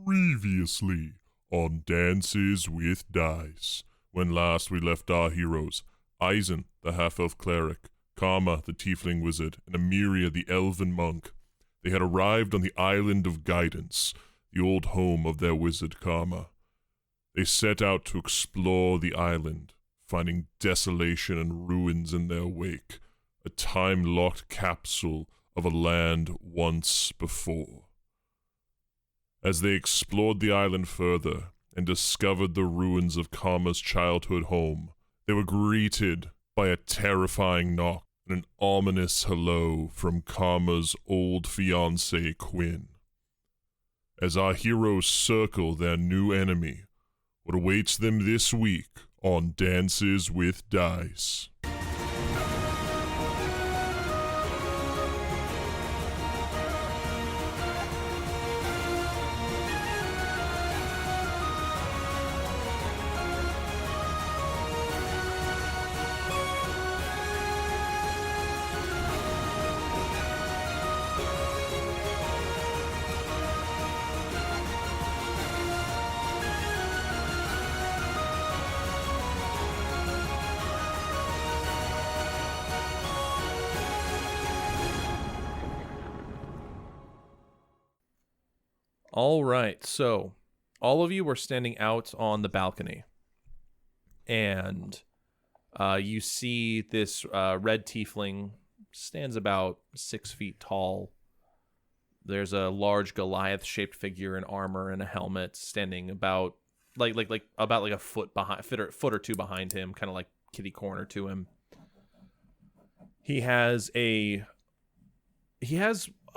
Previously on Dances with Dice. When last we left our heroes, Eisen, the half-elf cleric, Karma, the tiefling wizard, and Emiria, the elven monk, they had arrived on the Island of Guidance, the old home of their wizard Karma. They set out to explore the island, finding desolation and ruins in their wake, a time-locked capsule of a land once before. As they explored the island further and discovered the ruins of Karma's childhood home, they were greeted by a terrifying knock and an ominous hello from Karma's old fiancé, Quinn. As our heroes circle their new enemy, what awaits them this week on Dances with Dice. All right, so all of you were standing out on the balcony, and you see this red tiefling stands about 6 feet tall. There's a large Goliath-shaped figure in armor and a helmet standing about about a foot or two behind him, kind of like kitty corner to him. He has a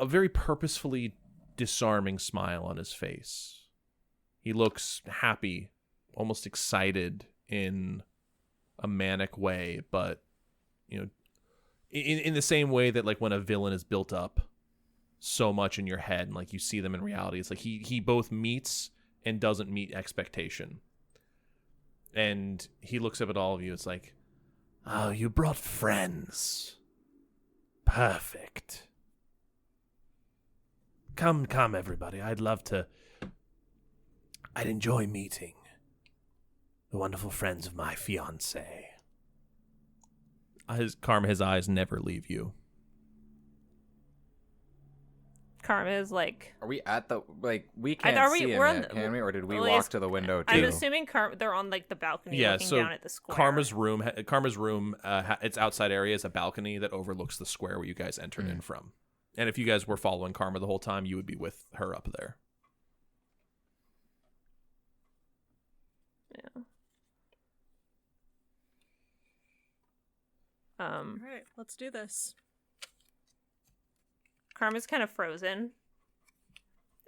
very purposefully disarming smile on his face. He looks happy, almost excited in a manic way, but in the same way that like when a villain is built up so much in your head and like you see them in reality, it's like he both meets and doesn't meet expectation. And he looks up at all of you. It's like, oh, you brought friends. Perfect. Come, everybody. I'd enjoy meeting the wonderful friends of my fiancé. His eyes never leave you. Karma is like... Are we at the... we can't see him yet, can we? Or did we walk to the window, too? I'm assuming they're on, the balcony looking down at the square. Karma's room, its outside area is a balcony that overlooks the square where you guys entered in from. And if you guys were following Karma the whole time, you would be with her up there. Yeah. All right, let's do this. Karma's kind of frozen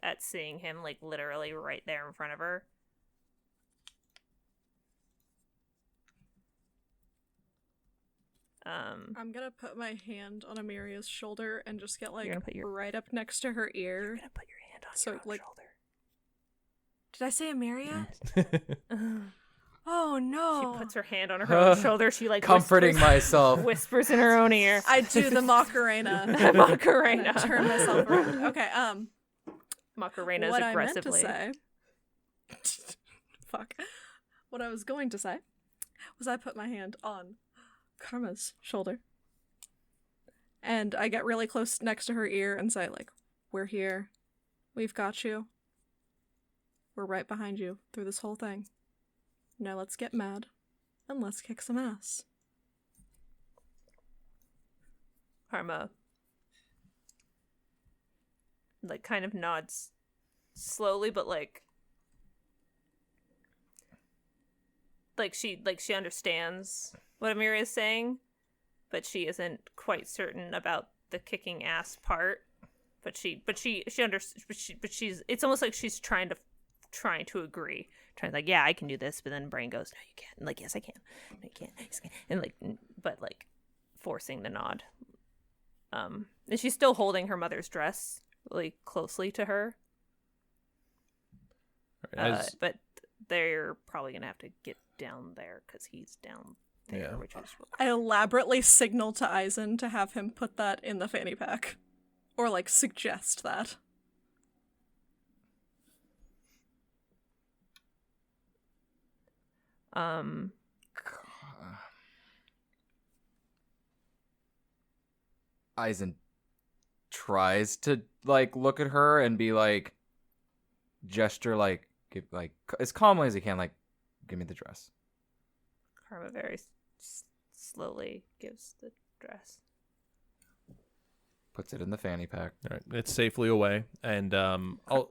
at seeing him, literally right there in front of her. I'm gonna put my hand on Amiria's shoulder and just get right up next to her ear. You're gonna put your hand on your own shoulder. Did I say Amiria? Oh no! She puts her hand on her own shoulder. She comforting myself. Whispers in her own ear. I do the Macarena. Macarena. Turn myself around. Okay. Macarena is what aggressively. I meant to say. Fuck. What I was going to say was I put my hand on Karma's shoulder, and I get really close next to her ear and say, we're here. We've got you. We're right behind you through this whole thing. Now let's get mad, and let's kick some ass. Karma, kind of nods slowly, but she understands what Amira is saying, but she isn't quite certain about the kicking ass part. But she's it's almost like she's trying to agree, yeah, I can do this, but then brain goes, no, you can't. And yes, I can. No, you can't. Yes, I can. And but forcing the nod. And she's still holding her mother's dress really closely to her. But they're probably gonna have to get down there because he's down there, which is. I elaborately signal to Eisen to have him put that in the fanny pack, or suggest that. Eisen tries to like look at her and be like, gesture like, give, like as calmly as he can, like, give me the dress. Karma very slowly gives the dress. Puts it in the fanny pack. All right, it's safely away, and I'll,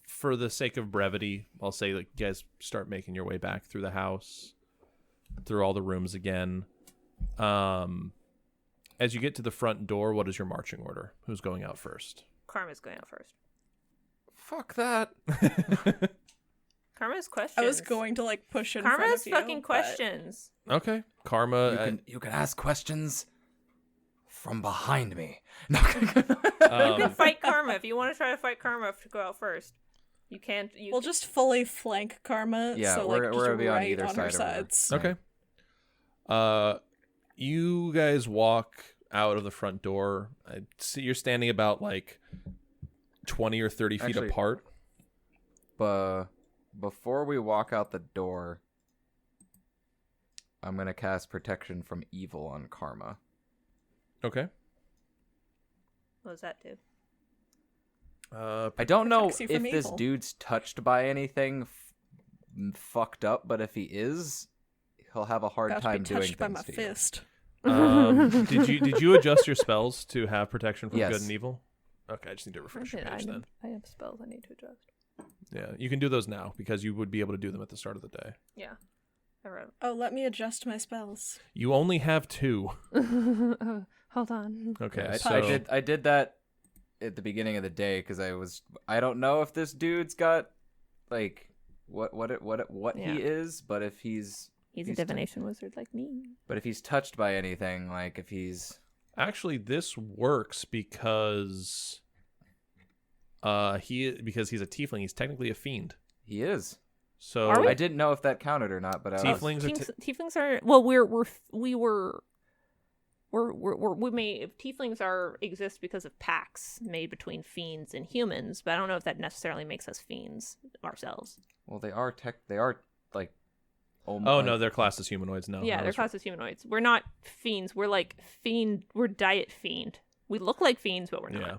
for the sake of brevity, I'll say like you guys start making your way back through the house, through all the rooms again. As you get to the front door, what is your marching order? Who's going out first? Karma's going out first. Fuck that. Karma's questions. I was going to like push in Karma's front of you, fucking questions. Okay, Karma. You can ask questions from behind me. No. You can fight Karma if you want to try to fight Karma. To go out first. You can't. We'll just fully flank Karma. Yeah, so we're like just gonna be on right either on her side of her. sides. Okay. You guys walk out of the front door. I see you're standing about like 20 or 30 feet apart. Before we walk out the door, I'm gonna cast protection from evil on Karma. Okay. What does that do? I don't know Protects you if from this evil. dude's touched by anything fucked up, but if he is, he'll have a hard About to time be doing touched by things my to you. fist. Did you adjust your spells to have protection from Yes. good and evil? Okay, I just need to refresh your page then. I have spells I need to adjust. Yeah, you can do those now because you would be able to do them at the start of the day. Yeah. I wrote. Oh, let me adjust my spells. You only have 2. Hold on. Okay, Yeah, so I did that at the beginning of the day because I don't know if this dude's got like what Yeah. he is, but if he's He's a divination wizard like me. but if he's touched by anything, like if he's actually this works because because he's a tiefling. He's technically a fiend. he is. So Are we? I didn't know if that counted or not, but Tieflings are Tieflings are well. We may tieflings exist because of pacts made between fiends and humans, but I don't know if that necessarily makes us fiends ourselves. well, they are like. Oh no, they're classed as humanoids now. Yeah, they're classed as humanoids. We're not fiends. We're like fiend. We're diet fiend. We look like fiends, but we're not. Yeah.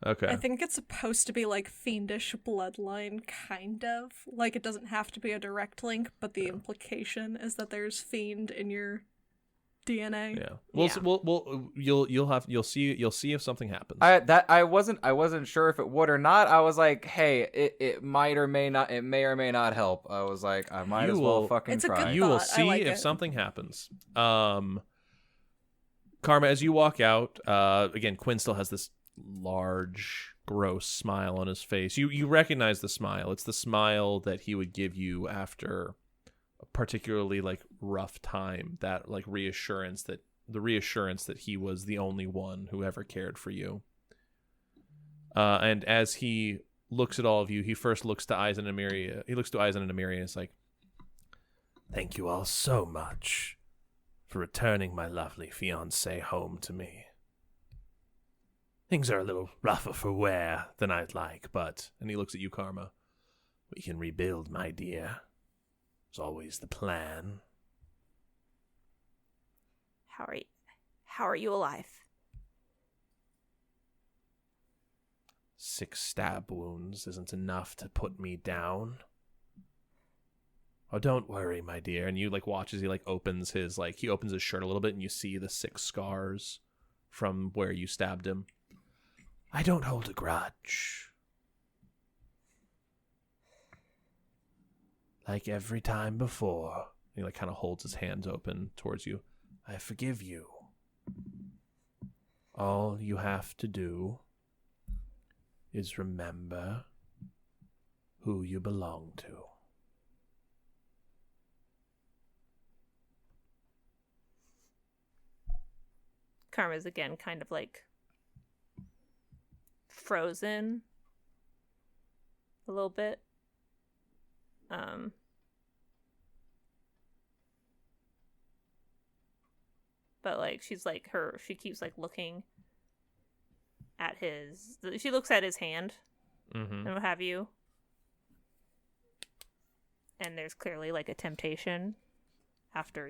Okay. I think it's supposed to be like fiendish bloodline, kind of. Like it doesn't have to be a direct link, but the implication is that there's fiend in your DNA. Yeah. Well, you'll see if something happens. I wasn't sure if it would or not. I was like, hey, it might or may not. It may or may not help. I was like, I might as well fucking It's a try. good You will thought. I see like if it. something happens. Karma, as you walk out, again, Quinn still has this large, gross smile on his face. You recognize the smile. It's the smile that he would give you after a particularly like rough time. That like reassurance that he was the only one who ever cared for you. And as he looks at all of you, he first looks to Eisen and Amiria. He looks to Eisen and Amiria and is like, "Thank you all so much for returning my lovely fiancée home to me. Things are a little rougher for wear than I'd like, but..." And he looks at you, Karma. "We can rebuild, my dear. It's always the plan." How are you alive? 6 stab wounds isn't enough to put me down. Oh, don't worry, my dear. And you like watch as he like opens his shirt a little bit, and you see the 6 scars from where you stabbed him. I don't hold a grudge. Like every time before. He like kind of holds his hands open towards you. I forgive you. All you have to do is remember who you belong to. Karma's again kind of like frozen a little bit. But like she keeps like looking at she looks at his hand and what have you. and there's clearly like a temptation after,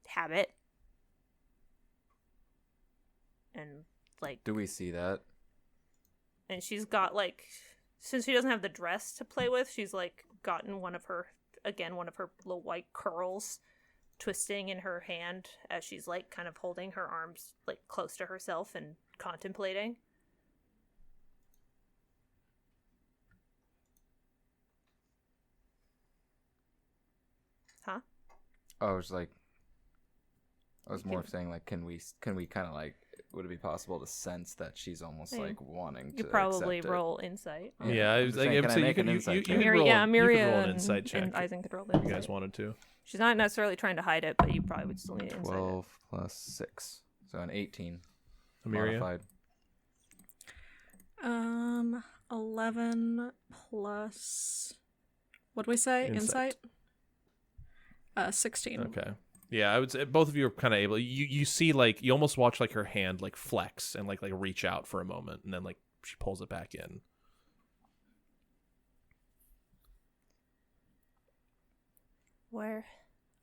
habit. And like, Do we see that? and she's got like, since she doesn't have the dress to play with, she's like gotten one of her little white curls twisting in her hand as she's like kind of holding her arms like close to herself and contemplating. Huh? I was more saying like, can we kind of like, would it be possible to sense that she's almost Yeah. like wanting to You probably accept it? roll insight. Yeah, I I'm was just like, saying, I would can I say you make could an you insight you check? could roll you could Miria roll an insight check and Eisen could roll if you insight. guys wanted to. She's not necessarily trying to hide it, but you probably would still need insight. 12 plus 6, so an 18. Amiria? Modified. 11 plus. What'd we say? Insight. 16. Okay. Yeah, I would say both of you are kind of able. You see, like, you almost watch like her hand like flex and like reach out for a moment, and then like she pulls it back in. Where?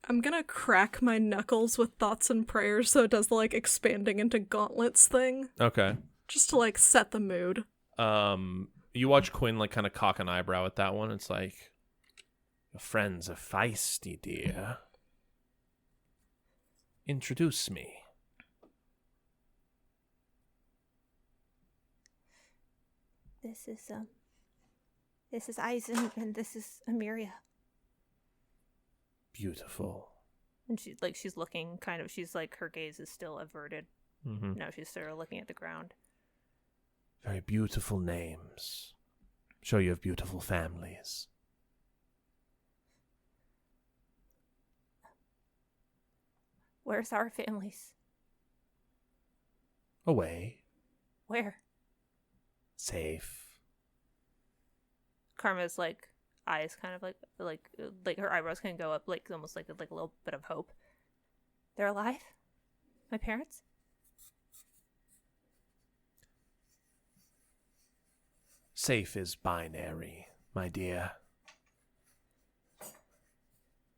I'm gonna crack my knuckles with thoughts and prayers so it does the like expanding into gauntlets thing. Okay. Just to like set the mood. You watch Quinn like kind of cock an eyebrow at that one. It's like, your friends are feisty, dear. Introduce me. This is Eisen, and this is Amiria. Beautiful. And she's looking kind of, she's like, her gaze is still averted. Mm-hmm. No, she's sort of looking at the ground. Very beautiful names. Sure you have beautiful families. Where's our families? Away. Where? Safe. Karma's like eyes kind of like her eyebrows can go up like almost like a little bit of hope. They're alive? My parents? Safe is binary, my dear.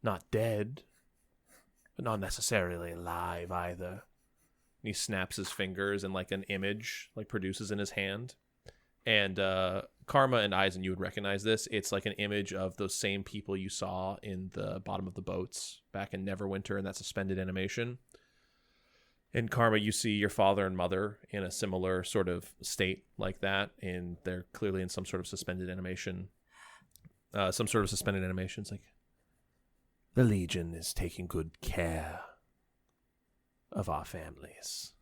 Not dead, but not necessarily alive either. He snaps his fingers and like an image like produces in his hand. And Karma and Eisen, you would recognize this. It's like an image of those same people you saw in the bottom of the boats back in Neverwinter in that suspended animation. In Karma, you see your father and mother in a similar sort of state like that, and they're clearly in some sort of suspended animation. It's like, the Legion is taking good care of our families.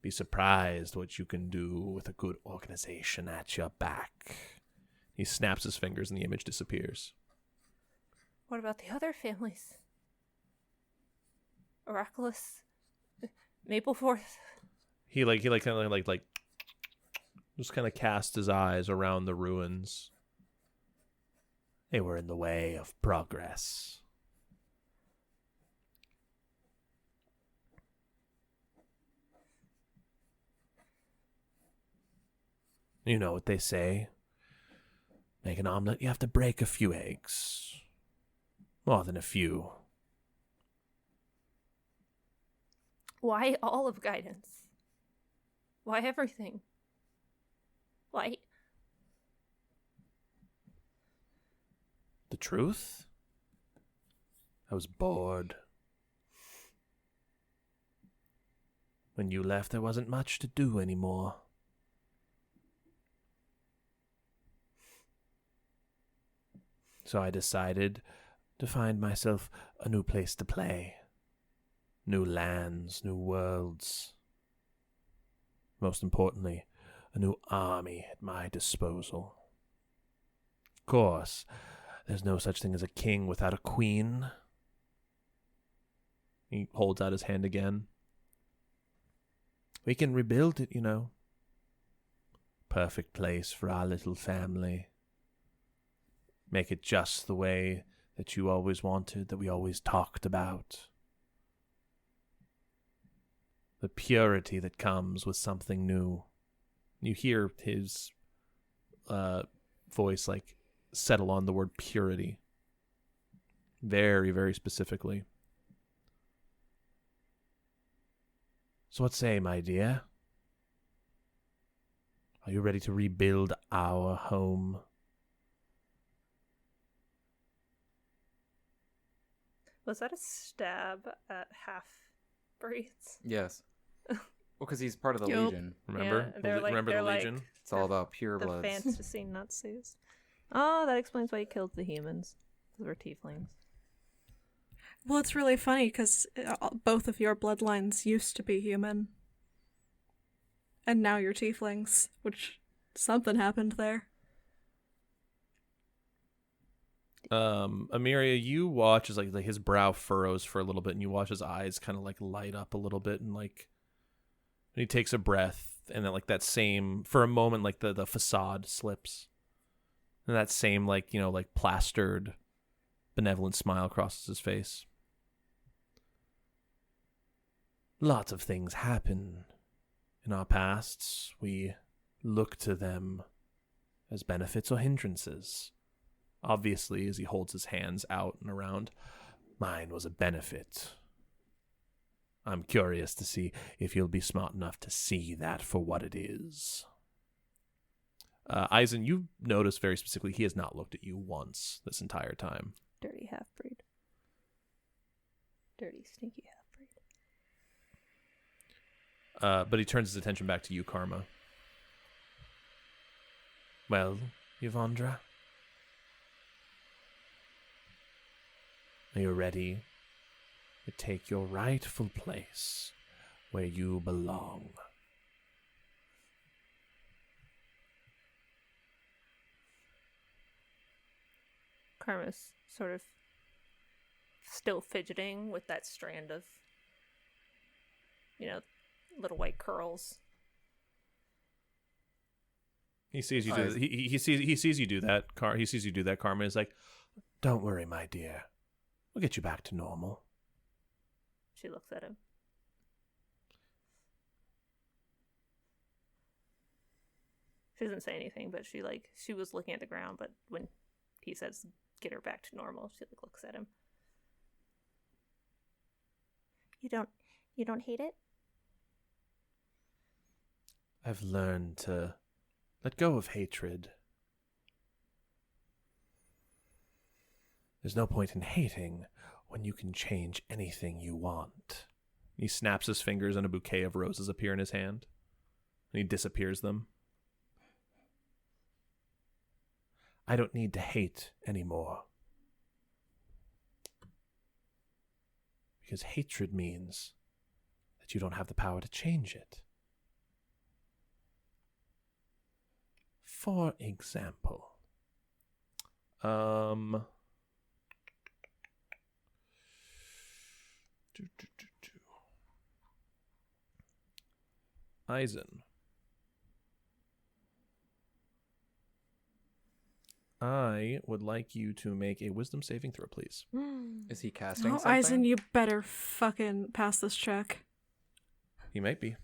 Be surprised what you can do with a good organization at your back. He snaps his fingers and the image disappears. What about the other families? Oraculus? Mapleforth? He kind of just kind of cast his eyes around the ruins. They were in the way of progress. You know what they say. Make an omelet, you have to break a few eggs. More than a few. Why all of guidance? Why everything? Why? The truth? I was bored. When you left, there wasn't much to do anymore. So I decided to find myself a new place to play. New lands, new worlds. Most importantly, a new army at my disposal. Of course, there's no such thing as a king without a queen. He holds out his hand again. We can rebuild it, you know. Perfect place for our little family. Make it just the way that you always wanted, that we always talked about. The purity that comes with something new. You hear his voice like settle on the word purity. Very, very specifically. So what say, my dear? Are you ready to rebuild our home? Was that a stab at half breeds? Yes. Well, because he's part of the Yup. Legion. Remember? Yeah, they're like- Remember they're the like- Legion? It's all about pure The bloods. fantasy Nazis. Oh, that explains why he killed the humans. Those were tieflings. Well, it's really funny because both of your bloodlines used to be human. And now you're tieflings, which something happened there. Amiria, you watch as like his brow furrows for a little bit, and you watch his eyes kind of like light up a little bit, and like he takes a breath, and then like that same for a moment, like the facade slips, and that same like like plastered, benevolent smile crosses his face. Lots of things happen in our pasts. We look to them as benefits or hindrances. Obviously, as he holds his hands out and around, mine was a benefit. I'm curious to see if you'll be smart enough to see that for what it is. Eisen, you notice very specifically he has not looked at you once this entire time. Dirty half-breed. Dirty, sneaky half-breed. But he turns his attention back to you, Karma. Well, Yvondra? Are you ready to take your rightful place where you belong? Karma's sort of still fidgeting with that strand of, little white curls. He sees you do. He sees you do that. He sees you do that. Karma is like, "Don't worry, my dear. We'll get you back to normal." She looks at him. She doesn't say anything, but she was looking at the ground, but when he says get her back to normal, she looks at him. You don't hate it? I've learned to let go of hatred. There's no point in hating when you can change anything you want. He snaps his fingers and a bouquet of roses appear in his hand. And he disappears them. I don't need to hate anymore. Because hatred means that you don't have the power to change it. For example, Eisen. I would like you to make a wisdom saving throw, please. Is he casting Oh, something? Eisen, you better fucking pass this check. He might be.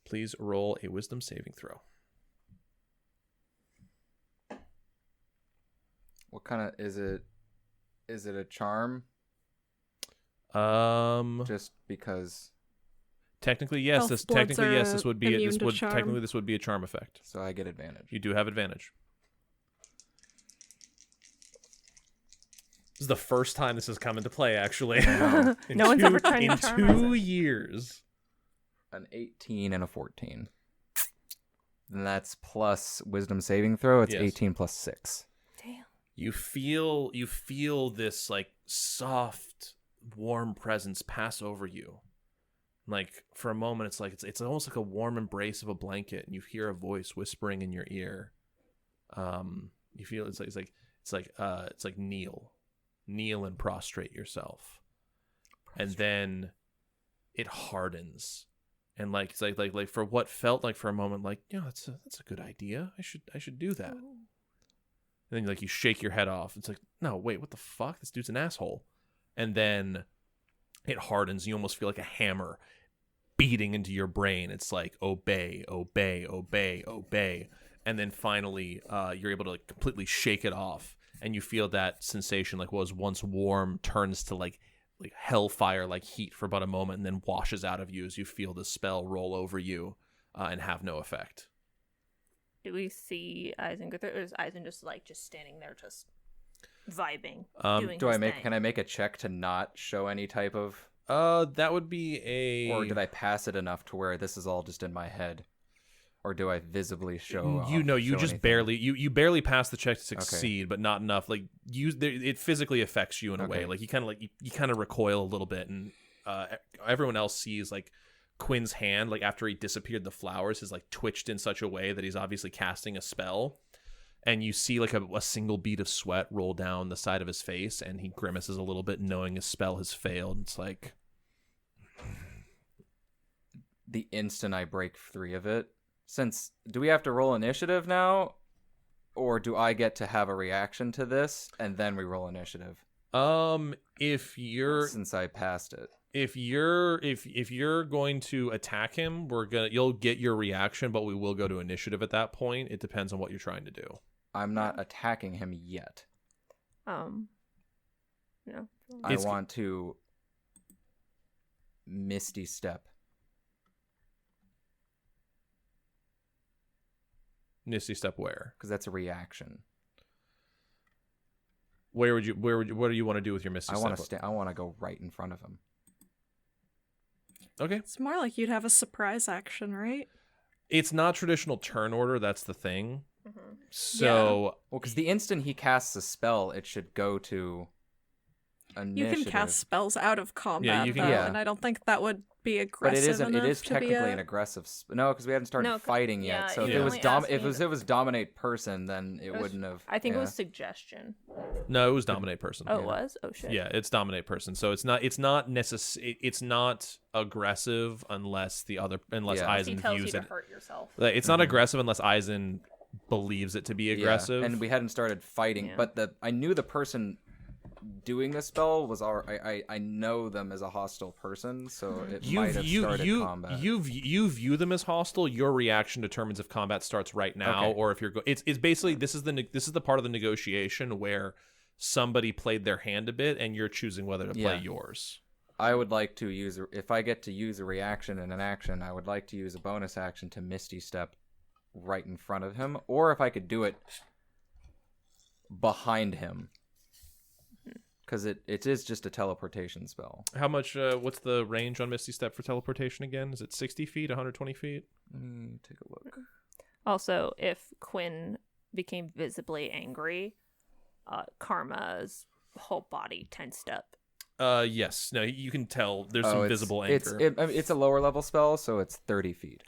Please roll a wisdom saving throw. What kind of is it? Is it a charm? Just because. Technically, yes. Elf This bloods technically, are yes. This would be. immune This to would charm. technically this would be a charm effect. So I get advantage. You do have advantage. This is the first time this has come into play, actually. Wow. No one's ever tried to charm in 2 Isaac. years. An 18 and a 14. And that's plus wisdom saving throw. It's Yes. 18 plus 6. Damn. You feel this like soft, warm presence pass over you. Like for a moment, it's like it's almost like a warm embrace of a blanket, and you hear a voice whispering in your ear. You feel it's like kneel and prostrate yourself, and then it hardens, and like it's like for what felt like for a moment, like that's a good idea. I should do that. Ooh. And then like you shake your head off. It's like, no, wait, what the fuck? This dude's an asshole. And then it hardens. You almost feel like a hammer beating into your brain. It's like obey, obey, obey, obey. and then finally you're able to like completely shake it off, and you feel that sensation like what was once warm turns to like hellfire like heat for about a moment, and then washes out of you as you feel the spell roll over you and have no effect. Do we see Eisen go through, or is Eisen just standing there, just vibing? Doing Do his I make? thing? Can I make a check to not show any type of? That would be a. Or did I pass it enough to where this is all just in my head? Or do I visibly show? You know, you show just anything? barely you barely pass the check to succeed, but not enough. Like it physically affects you in a way. Okay. Like you kind of recoil a little bit, and everyone else sees like Quinn's hand, like after he disappeared, the flowers has like twitched in such a way that he's obviously casting a spell. And you see like a single bead of sweat roll down the side of his face, and he grimaces a little bit, knowing his spell has failed. It's like The instant I break free of it. Do we have to roll initiative now, or do I get to have a reaction to this and then we roll initiative? if you're Since I passed it. if you're going to attack him, you'll get your reaction, but we will go to initiative at that point. It depends on what you're trying to do. I'm not attacking him yet. No. I want to Misty Step. Misty Step where? Because that's a reaction. What do you want to do with your Misty Step? I want to go right in front of him. Okay. It's more like you'd have a surprise action, right? It's not traditional turn order, that's the thing. Mm-hmm. So Well, because the instant he casts a spell, it should go to initiative. You can cast spells out of combat, you can- though, yeah. and I don't think that would be But aggressive it isn't. It enough is to technically be an aggressive. No, because we hadn't started No, fighting yet. yeah, So if you it was only asked me if it was dominate person, then it was- wouldn't have. I think it yeah. was suggestion. no, it was dominate person. Oh, it was? Oh, shit. Yeah, it's dominate person. So it's not it's not aggressive unless Yeah. He Eisen tells you views to it. hurt yourself. Like, it's not aggressive unless Eisen believes it to be aggressive. Yeah, and we hadn't started fighting, Yeah. but I knew the person doing the spell was I know them as a hostile person, so it might have started combat. You view them as hostile. Your reaction determines if combat starts right now Okay. or if you're. It's basically this is the part of the negotiation where somebody played their hand a bit and you're choosing whether to play Yeah. yours. I would like to use if I get to use a reaction and an action, I would like to use a bonus action to Misty Step right in front of him, or if I could do it behind him. Because it is just a teleportation spell. How much? What's the range on Misty Step for teleportation again? Is it 60 feet, 120 feet? Take a look. Also, if Quinn became visibly angry, Karma's whole body tensed up. Yes. No, you can tell there's some visible anger. It's a lower level spell, so it's 30 feet.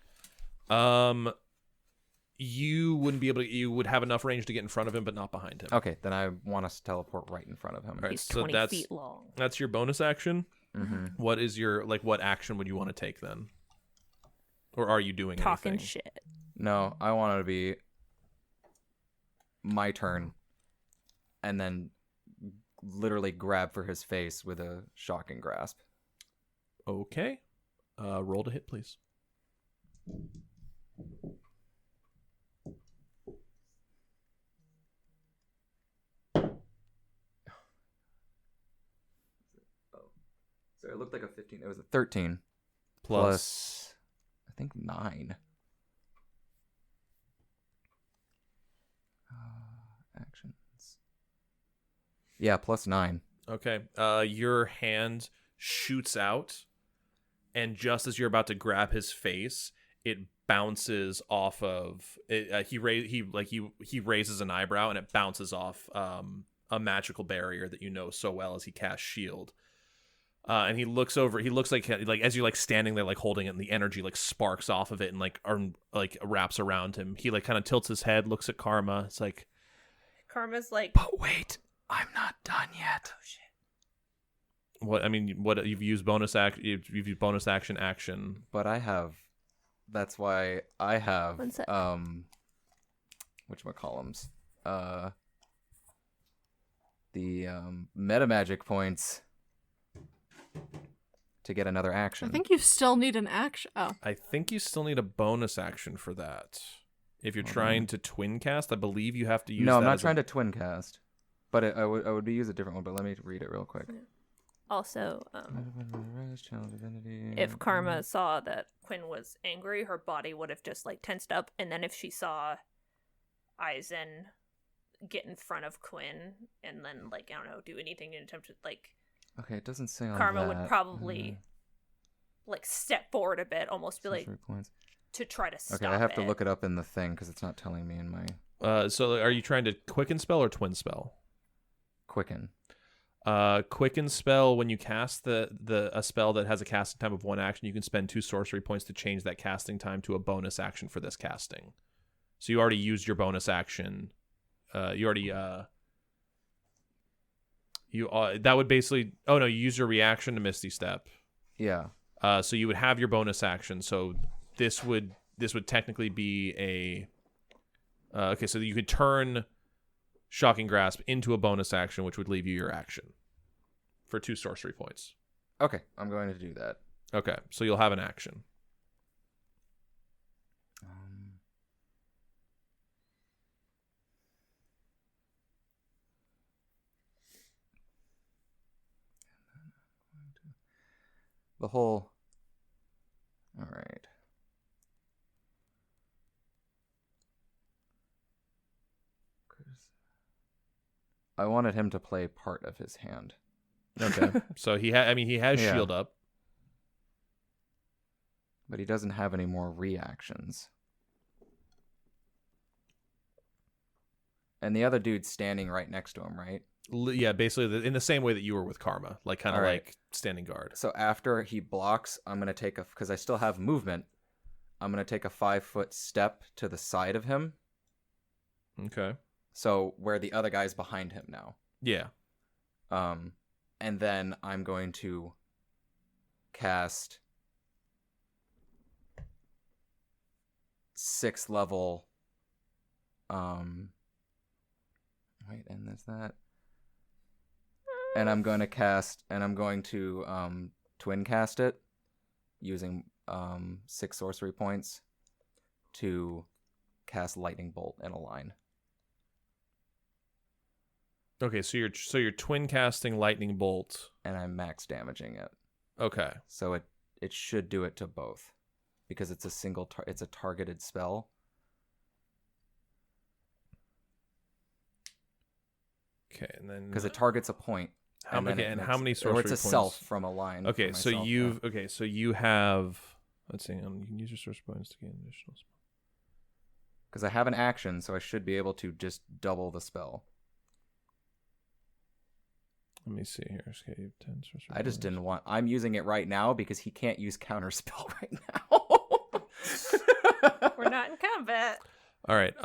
You wouldn't be able to. You would have enough range to get in front of him, but not behind him. Okay, then I want us to teleport right in front of him. All right, He's so 20 feet long. that's your bonus action. Mm-hmm. What is your what action would you want to take then? Or are you doing Talking anything? shit. No, I want it to be my turn, and then literally grab for his face with a shocking grasp. Okay. Roll to hit, please. So it looked like a 15. It was a 13 Plus I think 9. Actions. Yeah, plus 9. Okay. Your hand shoots out, and just as you're about to grab his face, it bounces off of it. He raises an eyebrow, and it bounces off a magical barrier that you know so well as he casts shield. And he looks over. He looks like as you're standing there holding it, and the energy sparks off of it and wraps around him. He kind of tilts his head, looks at Karma. It's like, Karma's like, But wait, I'm not done yet. oh shit. what you've used bonus act. You've used bonus action. But I have. That's why I have. One sec. Whatchamacallums? The meta magic points to get another action. I think you still need an action. Oh, I think you still need a bonus action for that. If you're Hold trying on. to twin cast, I believe you have to use. No, I'm that not as trying to twin cast, but I would use a different one. But let me read it real quick. Also, if Karma saw that Quinn was angry, her body would have just like tensed up, and then if she saw Aizen get in front of Quinn and then like I don't know do anything in attempt to like Okay, it doesn't say on Karma that. would probably like step forward a bit, almost be like Sorcery points. to try to stop Okay, I have to it. look it up in the thing because it's not telling me in my So are you trying to quicken spell or twin spell? Quicken. Quicken spell, when you cast a spell that has a casting time of 1 action, you can spend 2 sorcery points to change that casting time to a bonus action for this casting. So you already used your bonus action. That would basically. Oh no, you use your reaction to Misty Step. Yeah. So you would have your bonus action. So this would technically be a. Okay, so you could turn Shocking Grasp into a bonus action, which would leave you your action for 2 sorcery points. Okay, I'm going to do that. Okay, so you'll have an action. The whole. All right. I wanted him to play part of his hand. Okay, so he has Yeah. shield up. But he doesn't have any more reactions. And the other dude's standing right next to him, right? Yeah, basically in the same way that you were with Karma, like kind of All right. like standing guard. So after he blocks, I'm going to take because I still have movement, I'm going to take a 5-foot step to the side of him. Okay. So where the other guy's behind him now. Yeah. And then I'm going to cast 6th level. Wait, and there's that. And I'm going to twin cast it using 6 sorcery points to cast lightning bolt in a line. Okay, so you're twin casting lightning bolt, and I'm max damaging it. Okay. So it should do it to both because it's a single it's a targeted spell. Okay, and then Because it targets a point. how many sorcery or it's a points? self from a line. Okay, for so myself, so you have. Let's see. You can use your sorcery points to gain additional spell. Because I have an action, so I should be able to just double the spell. Let me see here. Okay, you have 10 sorcery I just points. didn't want. I'm using it right now because he can't use counterspell right now. We're not in combat. All right.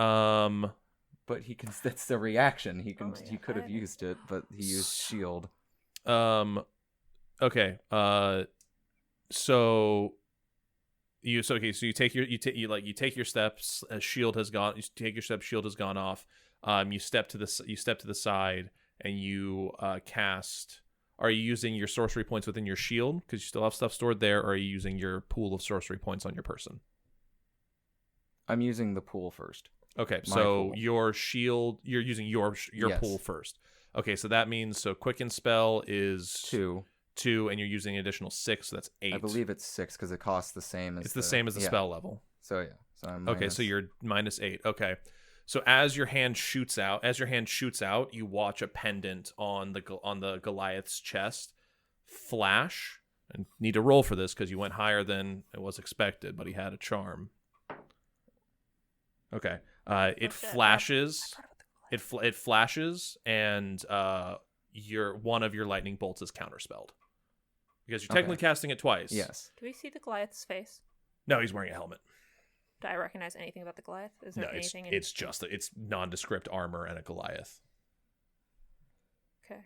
But he can. That's the reaction. He can. Oh, He could have yeah. used it, but he used shield. Okay. So you take your steps. Shield has gone. You take your steps. Shield has gone off. You step to the side and you cast. Are you using your sorcery points within your shield because you still have stuff stored there, or are you using your pool of sorcery points on your person? I'm using the pool first. Okay, My so pool. your shield, you're using your Yes. pool first. Okay, so that means Quicken spell is 2. 2, and you're using an additional 6, so that's 8. I believe it's 6 because it costs the same as. It's the same as the yeah. spell level. So yeah. So I'm Okay, so you're -8. Okay, so as your hand shoots out, you watch a pendant on the Goliath's chest flash. And need to roll for this because you went higher than it was expected, but he had a charm. Okay, it flashes. It flashes, and one of your lightning bolts is counterspelled because you're technically casting it twice. Yes. Do we see the Goliath's face? No, he's wearing a helmet. Do I recognize anything about the Goliath? Is there No, anything? it's nondescript armor and a Goliath. Okay.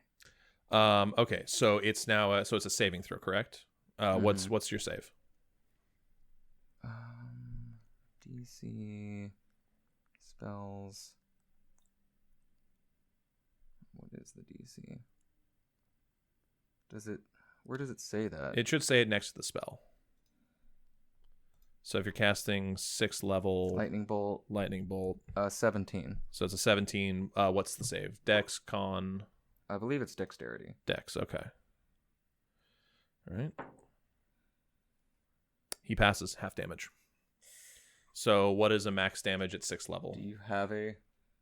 Okay, so it's now so it's a saving throw, correct? What's your save? DC spells. What is the DC? Where does it say that? It should say it next to the spell. So if you're casting 6th level Lightning bolt. 17. So it's a 17. What's the save? Dex, con, I believe it's dexterity. Dex. Okay. All right. He passes half damage. So what is a max damage at 6th level? Do you have a?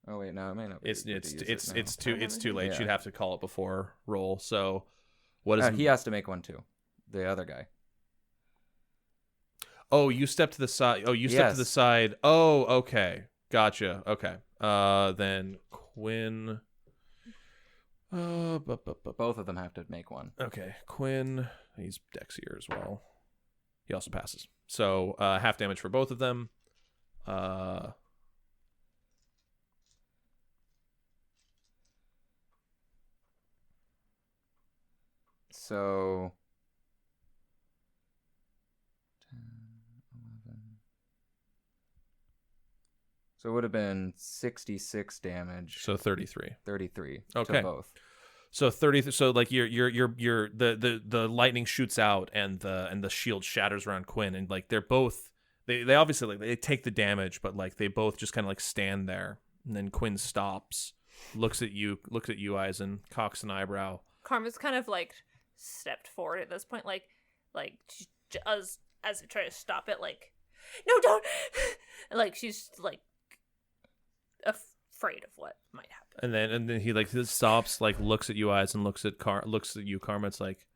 Oh wait, no, it may not. Be It's good to use it now. it's too late. Yeah. You'd have to call it before roll. So what is He has to make one too. The other guy. Oh, you step to the side. Oh, you step to the Yes. side. Oh, okay. Gotcha. Okay. Then Quinn. Both of them have to make one. Okay. Quinn. He's Dexier as well. He also passes. So half damage for both of them. So 10, 11. So it would have been 66 damage. So 33. 33 Okay. to both. So 30. So like you're the lightning shoots out and the shield shatters around Quinn, and like they're both they obviously like they take the damage, but like they both just kind of like stand there, and then Quinn stops, looks at you, Eisen, cocks an eyebrow. Karma's kind of like stepped forward at this point, like as it try to stop it, like, no, don't. Like she's like afraid of what might happen. And then he like stops, like looks at you, Eisen, looks at you, Karma. It's like,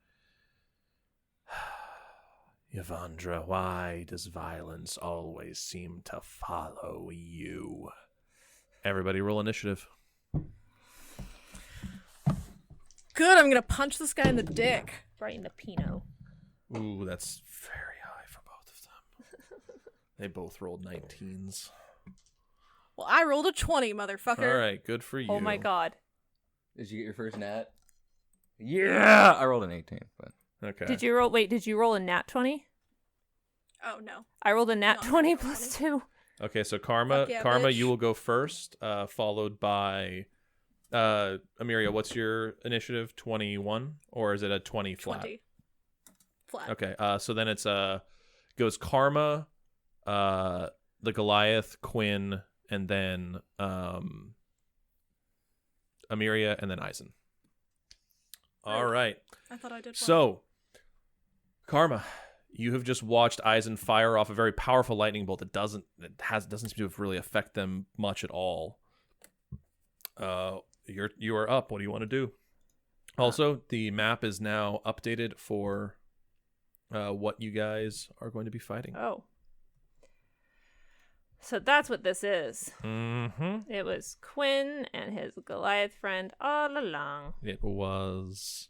Yvandra, why does violence always seem to follow you? Everybody roll initiative. Good, I'm gonna punch this guy in the dick. Right in the Pinot. Ooh, that's very high for both of them. They both rolled 19s. Well, I rolled a 20, motherfucker. All right, good for you. Oh my god. Did you get your first nat? Yeah, I rolled an 18, but Okay. Did you roll a nat 20? Oh, no. I rolled a nat No, 20 not plus 20. 2. Okay, so Karma, Fuck yeah, Karma, bitch. you will go first, followed by Amiria. What's your initiative? 21, or is it a 20 flat? 20. Flat. Okay, so then it's goes Karma, the Goliath, Quinn, and then Amiria, and then Eisen. All right. I thought I did one. So, Karma, you have just watched Eisen fire off a very powerful lightning bolt that doesn't seem to have really affect them much at all. You are up. What do you want to do? Also, the map is now updated for what you guys are going to be fighting. Oh. So that's what this is. Mm-hmm. It was Quinn and his Goliath friend all along. It was.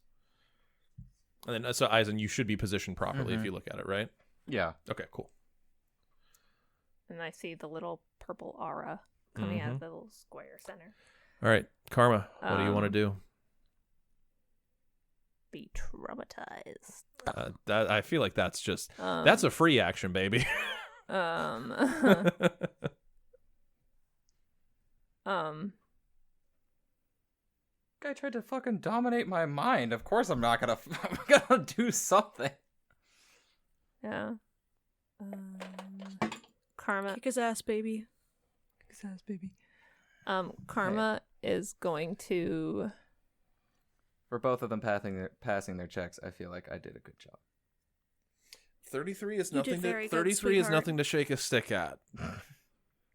And then, so Eisen, you should be positioned properly if you look at it, right? yeah. Okay, cool. And I see the little purple aura coming out of the little square center. All right, Karma, what do you want to do? Be traumatized. That I feel like that's just Um, that's a free action, baby. Um. Guy tried to fucking dominate my mind. Of course I'm not gonna I'm gonna do something. Yeah. Karma. Kick his ass, baby. Karma is going to. For both of them passing their checks, I feel like I did a good job. 33 is You did nothing to very good, 33 is sweetheart. nothing to shake a stick at.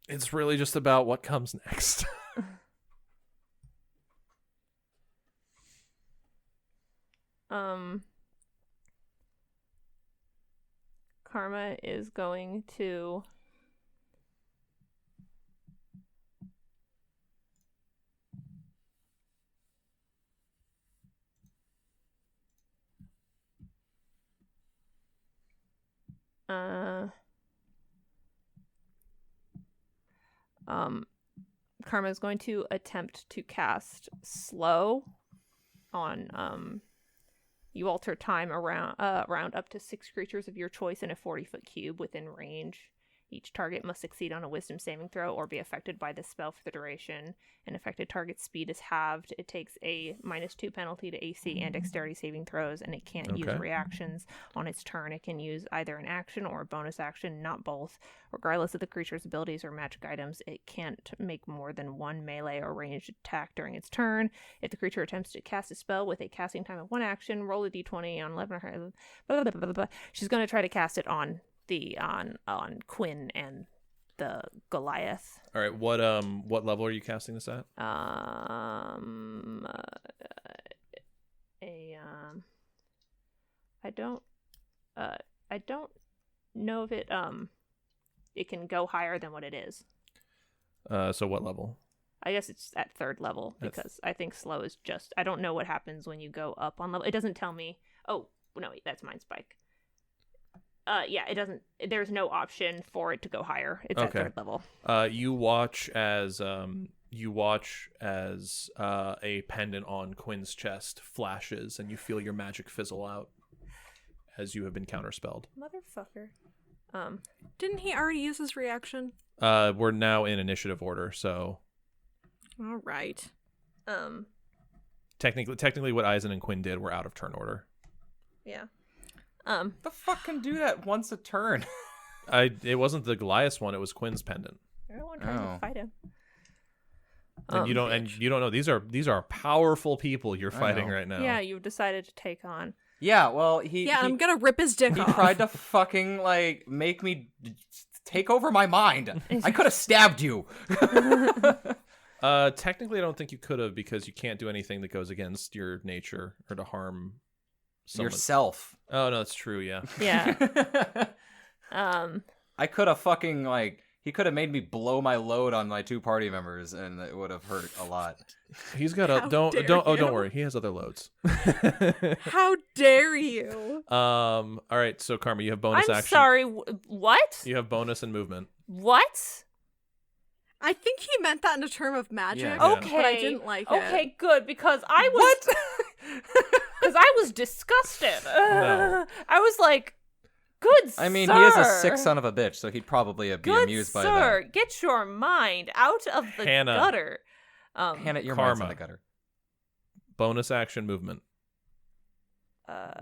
It's really just about what comes next. Karma is going to. Karma is going to attempt to cast slow on you alter time around up to 6 creatures of your choice in a 40-foot cube within range. Each target must succeed on a wisdom saving throw or be affected by the spell for the duration. An affected target's speed is halved. It takes a -2 penalty to AC and dexterity saving throws, and it can't use Okay. reactions on its turn. It can use either an action or a bonus action, not both. Regardless of the creature's abilities or magic items, it can't make more than one melee or ranged attack during its turn. If the creature attempts to cast a spell with a casting time of 1 action, roll a d20 on 11 or higher. Blah, blah, blah, blah, blah. She's going to try to cast it on Quinn and the Goliath. All right. What level are you casting this at? I don't know if it can go higher than what it is. So what level? I guess it's at 3rd level because I think slow is just. I don't know what happens when you go up on level. It doesn't tell me. Oh no, wait, that's Mind Spike. Yeah, it doesn't. There's no option for it to go higher. It's at 3rd level. You watch as a pendant on Quinn's chest flashes, and you feel your magic fizzle out as you have been counterspelled. Motherfucker. Didn't he already use his reaction? We're now in initiative order, so All right. technically, what Eisen and Quinn did were out of turn order. Yeah. The fuck can do that once a turn? It wasn't the Goliath one; it was Quinn's pendant. Everyone trying to fight him. And you don't know these are powerful people you're fighting know. right now. Yeah, you've decided to take on. Yeah, well, I'm gonna rip his dick he off. tried to fucking like make me take over my mind. I could have stabbed you. Technically, I don't think you could have because you can't do anything that goes against your nature or to harm someone. Yourself. Oh no, that's true. Yeah. Yeah. I could have fucking he could have made me blow my load on my 2 party members, and it would have hurt a lot. He's got a How don't dare don't oh you. don't worry, he has other loads. How dare you? All right, so Karma, you have bonus I'm action. sorry. What? You have bonus and movement. What? I think he meant that in a term of magic. Yeah. Okay. But I didn't like it. Okay, good, because I was because I was disgusted. No. I was like, good I mean, sir. he is a sick son of a bitch, so he'd probably be Good amused by sir, get your mind out of the Hannah. gutter. that. Hannah, your Karma. mind's in the gutter. Bonus action movement.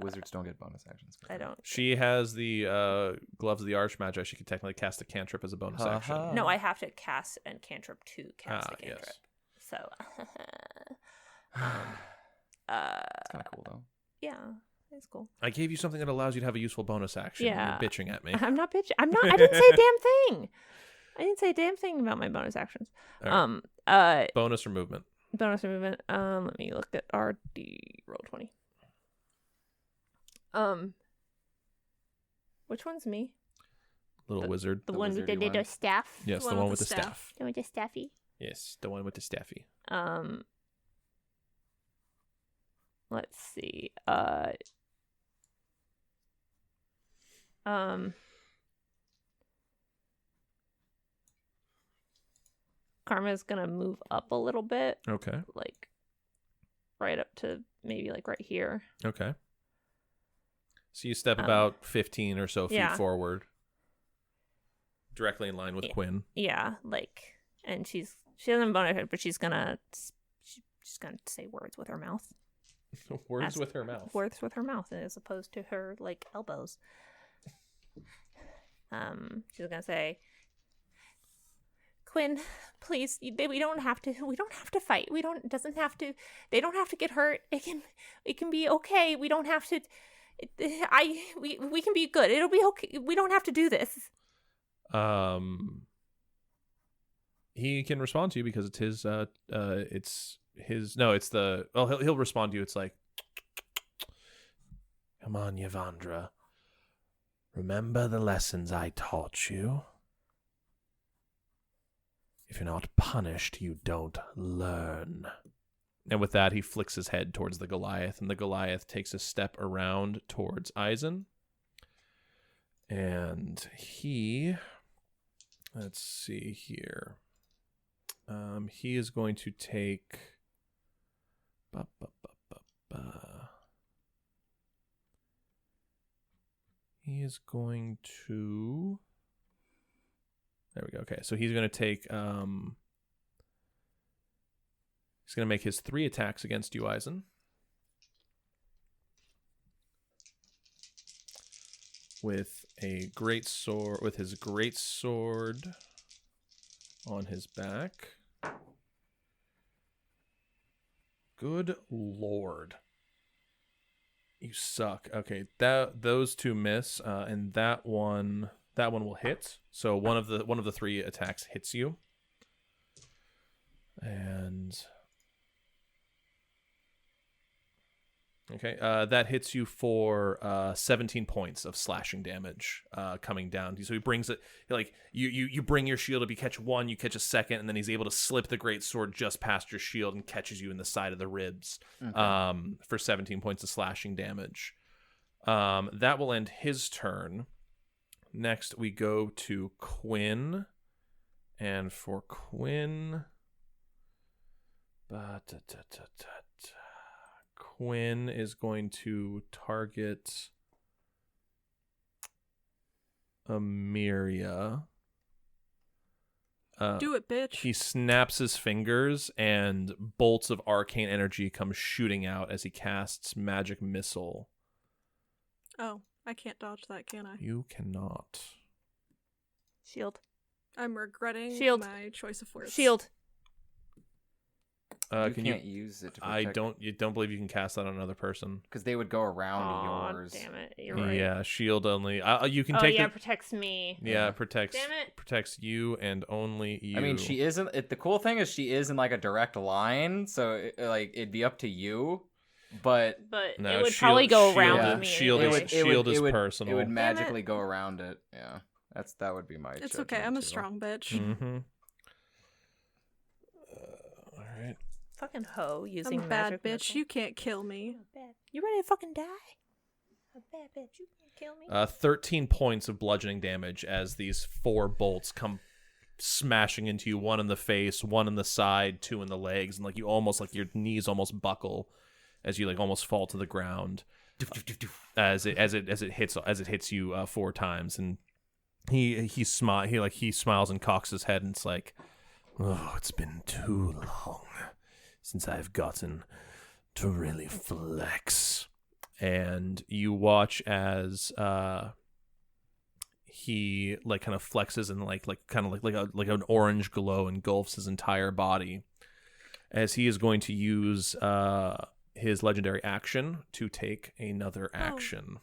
Wizards don't get bonus actions. I don't. She has the gloves of the Archmagi. She could technically cast a cantrip as a bonus Ha action. ha. No, I have to cast a cantrip to cast a Yes. cantrip. So, It's kind of cool though. yeah, it's cool. I gave you something that allows you to have a useful bonus action. Yeah. You're bitching at me. I'm not bitching. I'm not. I didn't say a damn thing. I didn't say a damn thing about my bonus actions. All right. Bonus or movement. Bonus movement. Let me look at RD roll 20. Which one's me? Little wizard. The The one with wizardy the one. staff. Yes, the one with the staff. The one with the staffy. Yes, the one with the staffy. Let's see. Karma's gonna move up a little bit, Okay. like right up to maybe like right here. Okay. So you step about 15 or so feet yeah. forward, directly in line with Yeah. Quinn. Yeah, like, and she doesn't bonus it, but she's gonna say words with her mouth. Words As- with her mouth. Words with her mouth, as opposed to her like elbows. She's gonna say, Quinn, please, we don't have to fight. They don't have to get hurt. It can be okay. We don't have to. We can be good. It'll be okay. We don't have to do this. He can respond to you because it's his. No, it's the. Well, he'll respond to you. It's like, come on, Yavandra. Remember the lessons I taught you. If you're not punished, you don't learn. And with that, he flicks his head towards the Goliath, and the Goliath takes a step around towards Eisen. And he... Let's see here. He is going to take... He is going to... There we go. Okay, so he's going to take. He's going to make his 3 attacks against you, Eisen. With a great sword, with his great sword on his back. Good lord. You suck. Okay, those 2 miss, and that one will hit. So one of the 3 attacks hits you. And okay, that hits you for 17 points of slashing damage coming down. So he brings it like you bring your shield up, you catch 1, you catch a second, and then he's able to slip the great sword just past your shield and catches you in the side of the ribs for 17 points of slashing damage. That will end his turn. Next, we go to Quinn, and for Quinn, Quinn is going to target Amiria. Do it, bitch. He snaps his fingers, and bolts of arcane energy come shooting out as he casts Magic Missile. Oh, I can't dodge that, can I? You cannot. Shield. I'm regretting Shield. my choice of words. Shield. You can't use it to protect... You don't believe you can cast that on another person. Because they would go around Aw, yours. damn it. You're right. Yeah, shield only. You can Oh, take yeah, it. protects me. Yeah, it protects. Damn it. Protects you and only you. I mean, she isn't... The cool thing is she is in, like, a direct line, so, it'd be up to you, but... But No, it would shield- probably go around shield- me. shield anyway. is- shield is personal. It would Damn magically go around it, yeah. That would be my It's okay, judgment, I'm a too. strong bitch. Mm-hmm. All right. Fucking hoe using I'm a bad magic bitch. missile. You can't kill me. You ready to fucking die? A bad bitch. You can't kill me. 13 points of bludgeoning damage as these 4 bolts come smashing into you. 1 in the face, 1 in the side, 2 in the legs, and your knees almost buckle as you almost fall to the ground. As it hits you 4 times, and he smiles and cocks his head, and it's like, oh, it's been too long since I've gotten to really flex. And you watch as he kind of flexes, and like an orange glow engulfs his entire body, as he is going to use his legendary action to take another action.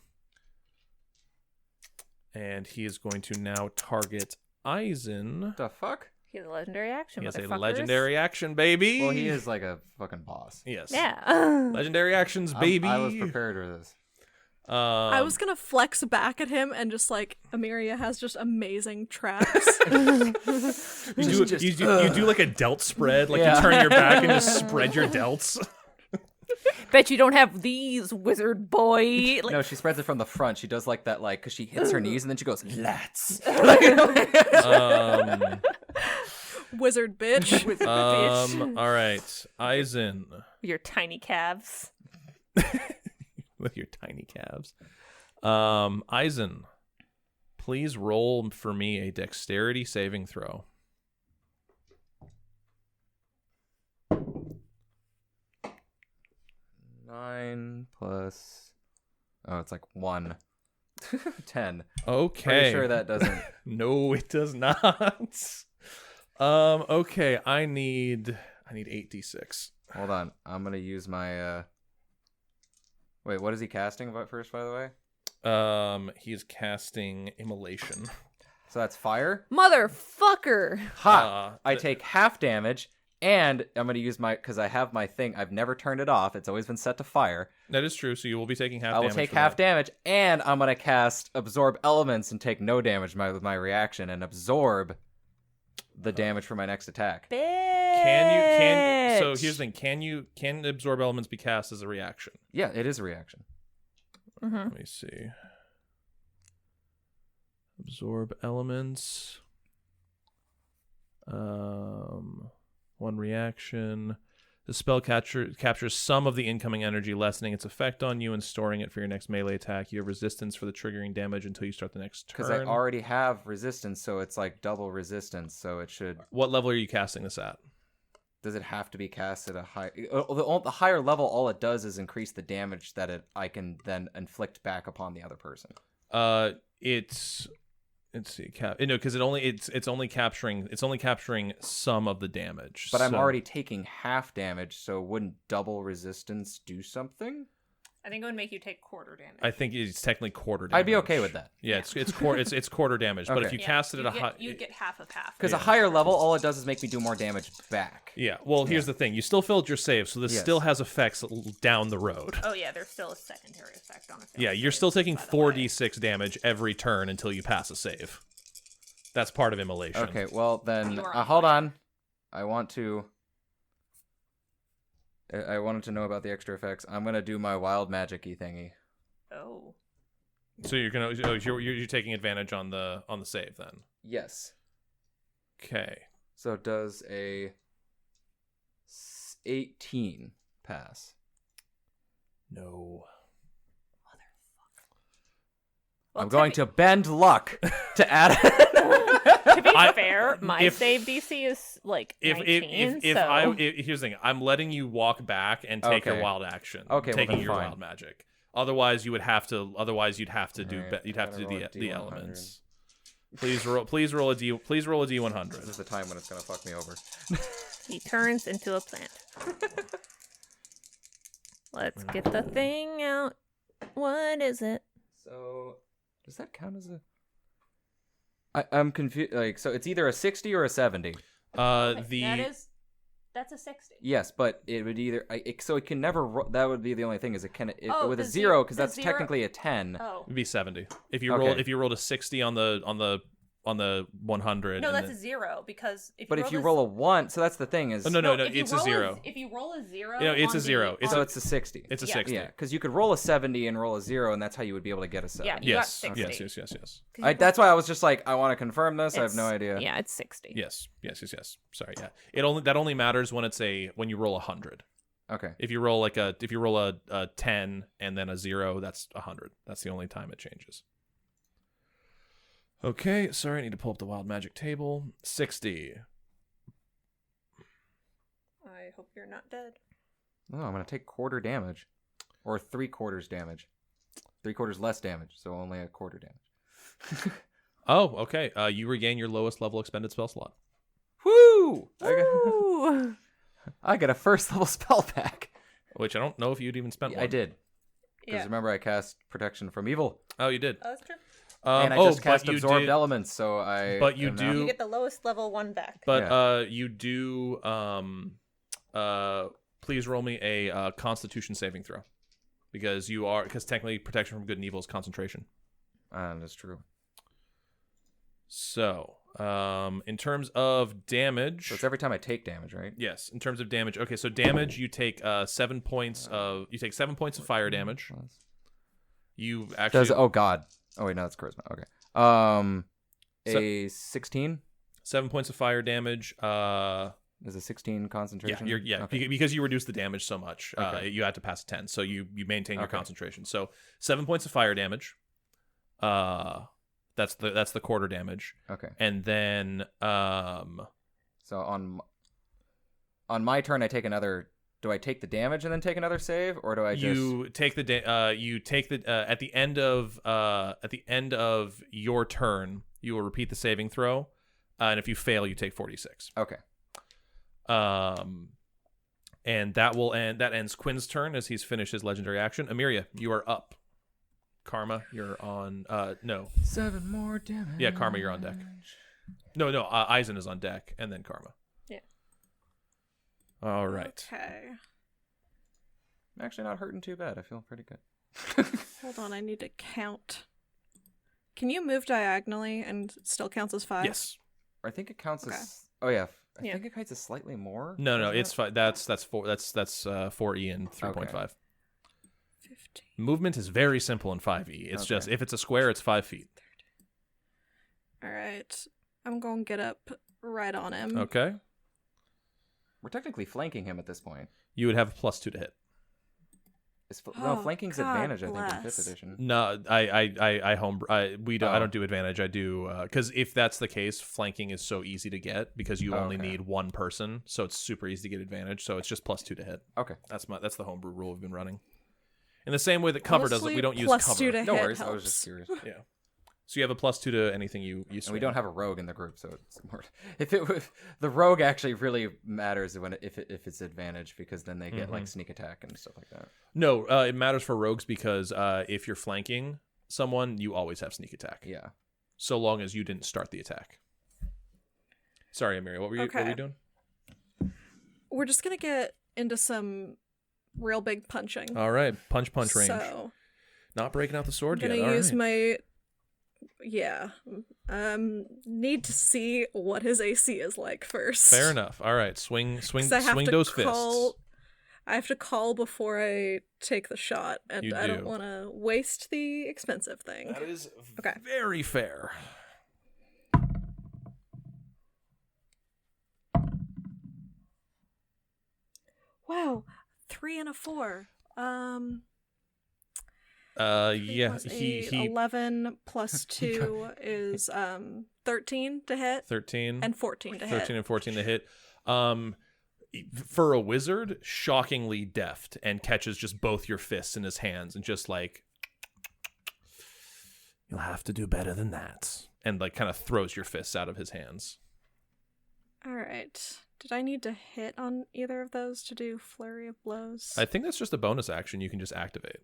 And he is going to now target Eisen. The fuck? He has a legendary action. He has a motherfuckers. legendary action, baby. Well, he is like a fucking boss. Yes. Yeah. Legendary actions, baby. I was prepared for this. I was gonna flex back at him and just Amiria has just amazing traps. You do like a delt spread, you turn your back and just spread your delts. Bet you don't have these, wizard boy. No, she spreads it from the front. She does that, because she hits her knees and then she goes, "Let's." Wizard bitch. All right, Eisen. Your tiny calves. With your tiny calves. Eisen, please roll for me a dexterity saving throw. 9 plus... Oh, it's 1. 10. Okay. Pretty sure that doesn't... No, it does not. Okay, I need 8d6. Hold on. I'm going to use my... Wait, what is he casting first, by the way? He is casting Immolation. So that's fire? Motherfucker. Ha! I take half damage, and I'm going to use because I have my thing. I've never turned it off. It's always been set to fire. That is true, so you will be taking half I will damage. take for half that. damage, and I'm going to cast Absorb Elements and take no damage with my reaction and absorb the damage for my next attack. Can you so here's the thing, can Absorb Elements be cast as a reaction? Yeah, it is a reaction. Mm-hmm. Let me see. Absorb Elements. 1 reaction. The spell captures some of the incoming energy, lessening its effect on you and storing it for your next melee attack. You have resistance for the triggering damage until you start the next turn. Because I already have resistance, so it's like double resistance, so it should... What level are you casting this at? Does it have to be cast at a high... The higher level, all it does is increase the damage that I can then inflict back upon the other person. It's... Let's see, because it's only capturing some of the damage. But I'm already taking half damage, so wouldn't double resistance do something? I think it would make you take quarter damage. I think it's technically quarter damage. I'd be okay with that. Yeah, it's quarter damage. But Okay. if you cast it at a high, you'd get half of half. Because a higher level, all it does is make me do more damage back. yeah. Well, here's the thing: you still filled your save, so this Yes. still has effects down the road. Oh yeah, there's still a secondary effect on it. Yeah, you're still taking 4d6 damage every turn until you pass a save. That's part of immolation. Okay, well then, You are hold on. I wanted to know about the extra effects. I'm gonna do my wild magic-y thingy. Oh. So you're taking advantage on the save then. Yes. Okay. So does a 18 pass? No. Well, I'm going to bend luck to add. To be fair, my save DC is like 19. Here's the thing: I'm letting you walk back and take your Okay. wild action. Okay, well, taking then your fine. wild magic. Otherwise, you'd have to do Alright, you'd have to do I gotta roll a the D100. elements. Please roll a This D100. is the time when it's gonna fuck me over. He turns into a plant. Let's get the thing out. What is it? So, does that count as a? I'm confused. Like, so it's either a 60 or a 70. That's a 60. Yes, but it would either. So it can never. That would be the only thing. Is it can with a the 0 ze- because the that's zero- technically a 10. Oh. It'd be 70. If you Okay. rolled a 60 on the 100. No, and that's then- a 0 because But if you roll a 1, so that's the thing is. Oh, no, if you it's a roll 0. If you roll a 0, No, it's on a 0. the- So on- it's a 60. It's a Yeah. 60. Yeah, because you could roll a 70 and roll a 0, and that's how you would be able to get a 7. Yeah, you got Yes. 60. Yes. 'Cause you That's why I was just like, I want to confirm this. I have it's- no idea. Yeah, it's 60. Yes. Sorry. Yeah. That only matters when when you roll 100. Okay. If you roll a 10 and then a 0, that's 100. That's the only time it changes. Okay, sorry, I need to pull up the wild magic table. 60. I hope you're not dead. No, I'm gonna take quarter damage, or 3/4 damage. 3/4 less damage, so only a quarter damage. Oh, okay. You regain your lowest level expended spell slot. Woo! Ooh. I got a first level spell back. Which I don't know if you'd even spent Yeah, one. I did. Because Yeah. remember, I cast protection from evil, Oh, you did. Oh, that's true. and I just cast absorbed elements, so I. But you am now- do- You get the lowest level 1 back. But you do please roll me a constitution saving throw. Because technically protection from good and evil is concentration. That's true. So, in terms of damage, So it's every time I take damage, right? yes, in terms of damage. Okay, so damage, you take 7 points of fire damage. You actually Does oh god. Oh wait, no, that's charisma. Okay. A 16 7 points of fire damage. is a 16 concentration. Okay. Because you reduced the damage so much, Okay. you had to pass a 10, so you maintain your Okay. concentration. So 7 points of fire damage. That's the quarter damage, Okay. and then So on my turn, I take another. Do I take the damage and then take another save, or do I just? you take the at the end of your turn, you will repeat the saving throw, and if you fail, you take 46. Okay. And that ends Quinn's turn as he's finished his legendary action. Amiria, you are up. Karma, you're on. No, 7 more damage. Yeah, Karma, you're on deck. No. Eisen is on deck, and then Karma. Yeah. All right. Okay. I'm actually not hurting too bad. I feel pretty good. Hold on, I need to count. Can you move diagonally and it still counts as 5? Yes. I think it counts Okay. as. Oh yeah. I Yeah. think it counts as slightly more. No, doesn't it's it? fine. That's 4E and 3.5. 15. Movement is very simple in 5E. It's Okay. just if it's a square, it's 5 feet. All right. I'm going to get up right on him. Okay. We're technically flanking him at this point. You would have a +2 to hit. No, flanking's God advantage, I think, in bless. 5th edition. No, I Oh. don't do advantage. I do because if that's the case, flanking is so easy to get because you only Okay. need one person, so it's super easy to get advantage. So it's just +2 to hit. Okay. That's the homebrew rule we've been running. In the same way that cover does it, Honestly, we don't use +2 cover. to No hit worries, I was helps. just curious. Yeah. So you have a +2 to anything you And we swing. don't have a rogue in the group, so it's more. If it was the rogue, actually really matters if it's advantage because then they get like sneak attack and stuff like that. No, it matters for rogues because if you're flanking someone, you always have sneak attack. Yeah. So long as you didn't start the attack. Sorry, Amiri, what were you doing? We're just gonna get into some real big punching. All right, punch range. So Not breaking out the sword I'm yet. gonna All use right. need to see what his AC is like first. Fair enough. All right, swing 'Cause I have to those call, fists. I have to call before I take the shot, and You I don't do. want to waste the expensive thing. That is Okay. very fair. Wow, 3 and a 4. Yeah, Plus he 11 plus 2 is 13 to hit 13 and 14 to 13 hit. and 14 to hit. For a wizard, shockingly deft and catches just both your fists in his hands and just like, you'll have to do better than that. And like kind of throws your fists out of his hands. All right. Did I need to hit on either of those to do flurry of blows? I think that's just a bonus action you can just activate.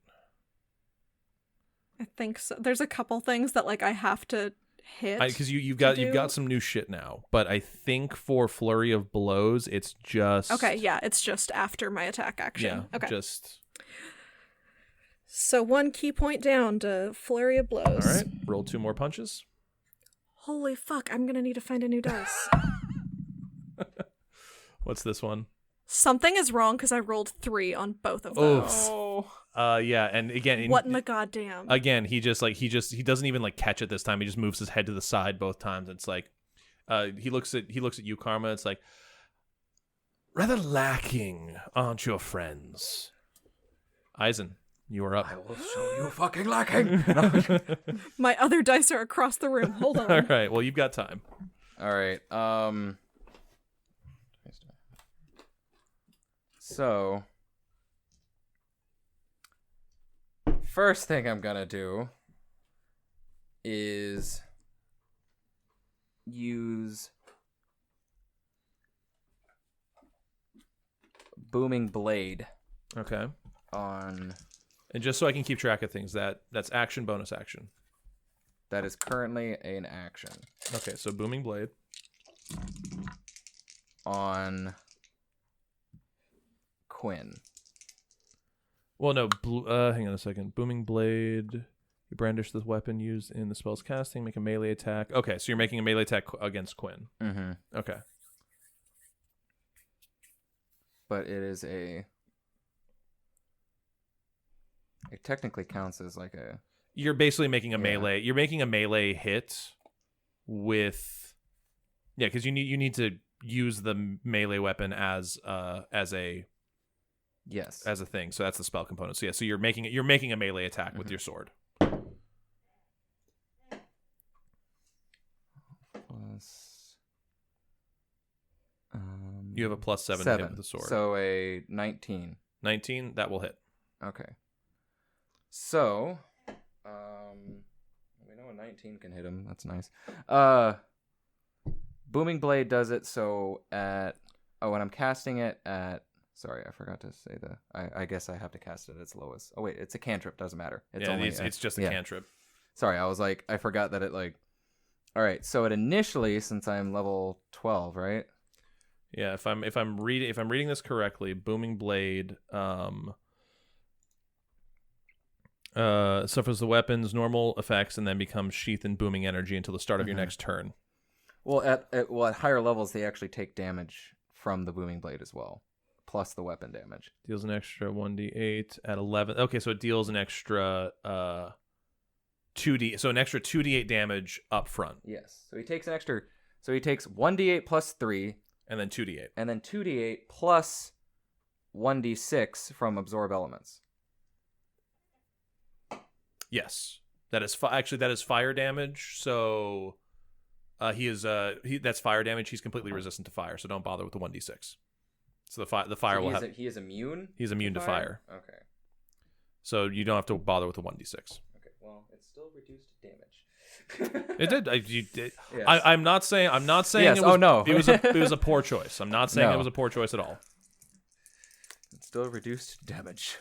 I think so. There's a couple things that like I have to hit. Because you've do? got some new shit now, but I think for flurry of blows, it's just Okay, yeah, it's just after my attack action. yeah, Okay. just So 1 key point down to flurry of blows. all right. Roll 2 more punches. Holy fuck, I'm gonna need to find a new dice. What's this one? Something is wrong because I rolled 3 on both of those. Oh, yeah, and again, What in the goddamn? again, he doesn't even like catch it this time. He just moves his head to the side both times. It's like, he looks at you, Karma. It's like, rather lacking, aren't your friends? Eisen, you are up. I will show you fucking lacking. My other dice are across the room. Hold on. All right, well, you've got time. All right. So, first thing I'm gonna do is use Booming Blade Okay, on and just so I can keep track of things, that's action, bonus action. that is currently an action Okay, so booming blade. on Quinn. Well, no, hang on a second. Booming blade. You brandish the weapon used in the spell's casting. Make a melee attack. Okay, so you're making a melee attack against Quinn. Mm-hmm. Okay. But it is it technically counts as like a You're basically making a Yeah. melee. You're making a melee hit with, yeah, because you need to use the melee weapon as a yes. thing. So that's the spell component. So yeah, so you're making a melee attack with your sword. Plus, You have a +7 to hit with the sword. So a 19. 19, that will hit. Okay. So, we know a 19 can hit him. That's nice. Booming Blade does it so when I'm casting it at, sorry, I forgot to say I guess I have to cast it at its lowest. Oh wait, it's a cantrip, doesn't matter. It's just a cantrip. Sorry, I was like, I forgot that it like, all right, so it initially, since I'm level 12, right? Yeah, if I'm reading this correctly, booming blade suffers the weapon's normal effects and then becomes sheath and booming energy until the start of your next turn. Well, at higher levels, they actually take damage from the booming blade as well, plus the weapon damage. Deals an extra 1d8 at 11. Okay, so it deals an extra 2d, so an extra 2d8 damage up front, Yes. So he takes 1d8 plus 3, And then 2d8. And then 2d8 plus 1d6 from absorb elements. Yes. That is actually that is fire damage. So that's fire damage. He's completely resistant to fire, so don't bother with the 1d6. So the fire will have he is immune? He's immune to fire. Okay. So you don't have to bother with the 1d6. Okay. Well, it's still reduced damage. It did. You did. Yes. I'm not saying Yes. it was, Oh, no. it was a poor choice. I'm not saying No. it was a poor choice at all. It's still reduced damage.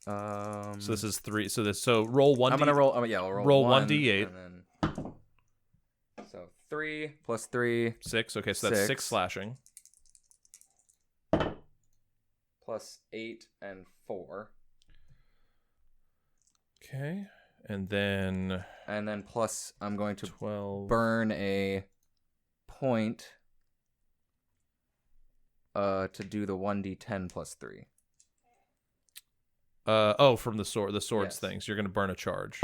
So this is 3. So roll 1d8. I'm gonna roll. I'll roll one, 1d8. and then, so 3 plus 3 6. Okay, so that's 6 6. slashing. plus 8 and 4, Okay. And then plus I'm going to 12. burn a point to do the 1d10 plus 3. From the swords Yes. things. You're going to burn a charge.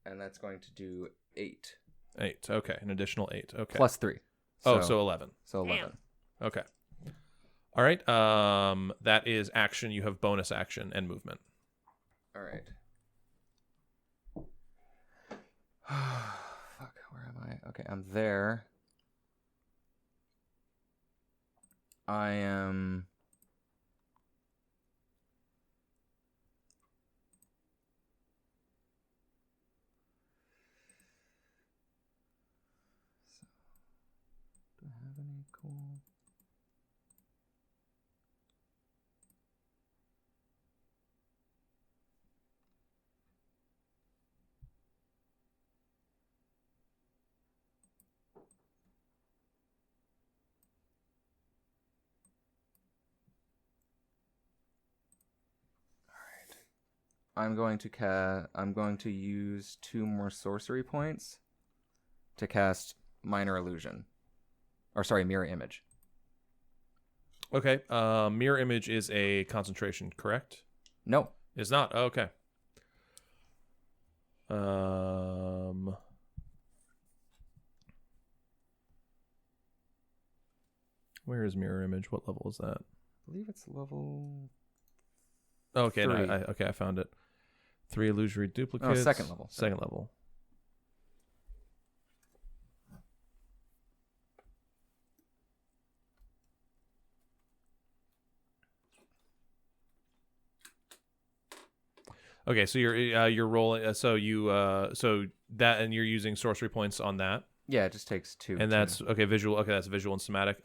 And that's going to do 8. 8. Okay, an additional 8. Okay. Plus 3. so 11. So 11. Damn. Okay. All right. That is action. You have bonus action and movement. All right. Fuck, where am I? Okay, I'm there. I am... Do I have any cool... I'm going to use 2 more sorcery points to cast minor illusion. Or sorry, mirror image. Okay. Mirror image is a concentration, correct? No. Is not. Oh, okay. Where is mirror image? What level is that? I believe it's level... Okay, 3. I found it. 3 illusory duplicates. second level. Second level. Okay, so you're rolling. So that, and you're using sorcery points on that. Yeah, it just takes 2. And that's okay. Visual. Okay, that's visual and somatic.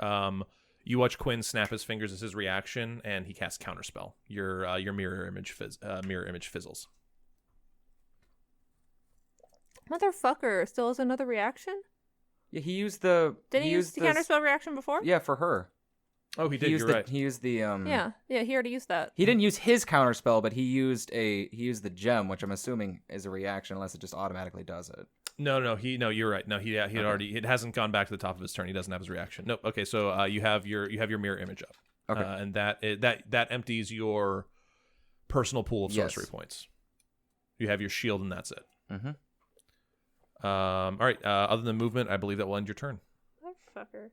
You watch Quinn snap his fingers as his reaction, and he casts counterspell. Your mirror image fizzles. Motherfucker still has another reaction? Yeah, he used the... Didn't he use the counterspell reaction before? Yeah, for her. Oh, he did. You're Right. He used the... Yeah, he already used that. He didn't use his counterspell, but he used the gem, which I'm assuming is a reaction, unless it just automatically does it. No. You're right. No, he had already. It hasn't gone back to the top of his turn. He doesn't have his reaction. Nope. Okay, so you have your mirror image up. Okay. And that empties your personal pool of sorcery points. You have your shield, and that's it. Mm-hmm. All right. Other than movement, I believe that will end your turn. Motherfucker.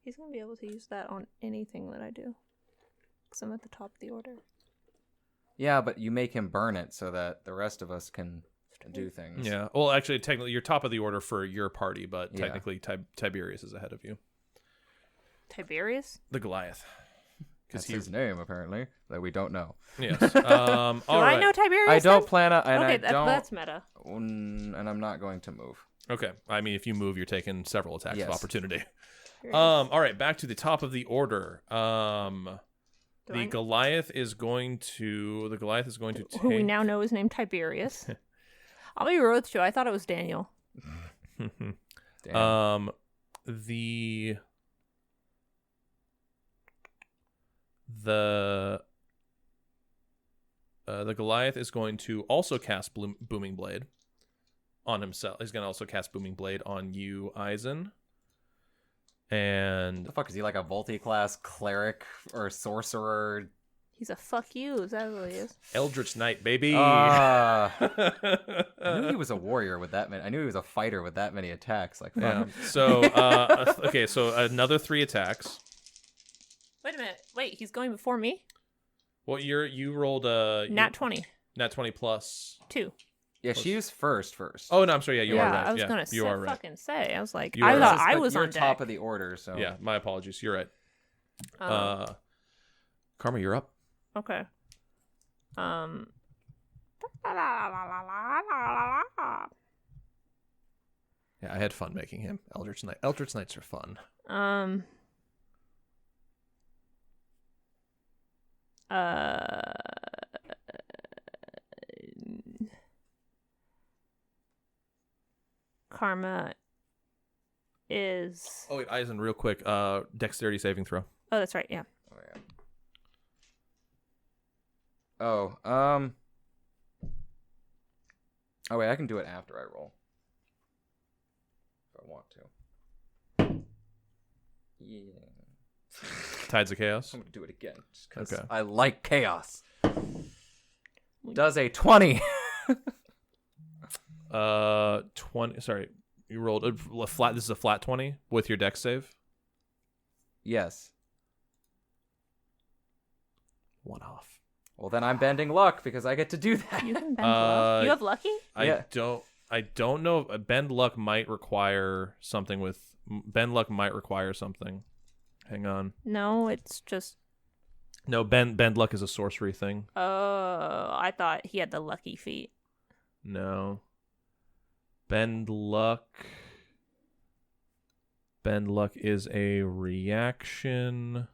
He's going to be able to use that on anything that I do. Because I'm at the top of the order. Yeah, but you make him burn it so that the rest of us can do things. Yeah. Well, actually, technically, you're top of the order for your party, but Yeah. technically, Tiberius is ahead of you. Tiberius? The Goliath. That's his name, apparently, that we don't know. Yes. Do all I right. know Tiberius? I don't then? plan on... And Okay, I don't... that's meta. And I'm not going to move. Okay. I mean, if you move, you're taking several attacks of Yes. opportunity. Curious. All right, back to the top of the order. Do I The know- Goliath is going to take. who we now know is named Tiberius. I'll be real with you. I thought it was Daniel. Damn. The Goliath is going to also cast Booming Blade on himself. He's going to also cast Booming Blade on you, Eisen. And What the fuck, is he like a multi-class cleric or sorcerer? He's a fuck you. Is that what he is? Eldritch Knight, baby. I knew he was a warrior with that many. I knew he was a fighter with that many attacks. Like, fuck. Yeah. So, okay, so another 3 attacks. Wait a minute. Wait, he's going before me? Well, you rolled Nat 20. Nat 20 plus. 2. Yeah, she was first. Oh no, I'm sorry. Yeah, you are right. I was yeah, gonna you are right. fucking say. I was like, You I are thought right. I was you're on top deck. of the order, so Yeah, my apologies. You're right. Um, Karma, you're up. Okay. Yeah, I had fun making him Eldritch Knight. Eldritch Knights are fun. Karma is. Oh wait, Eisen, real quick. Dexterity saving throw. Oh, that's right. Yeah. Oh, yeah. Oh wait, I can do it after I roll. If I want to. Yeah. Tides of Chaos. I'm gonna do it again. Just 'cause Okay. I like chaos. Does a 20. 20. Sorry, you rolled a flat. This is a flat 20 with your dex save. Yes. 1 off. Well, then I'm bending luck because I get to do that. You can bend luck. You have lucky? I don't know. Bend luck might require something with. Bend luck might require something. Hang on. No, it's just. No, bend luck is a sorcery thing. Oh, I thought he had the lucky feat. No. Bend luck is a reaction.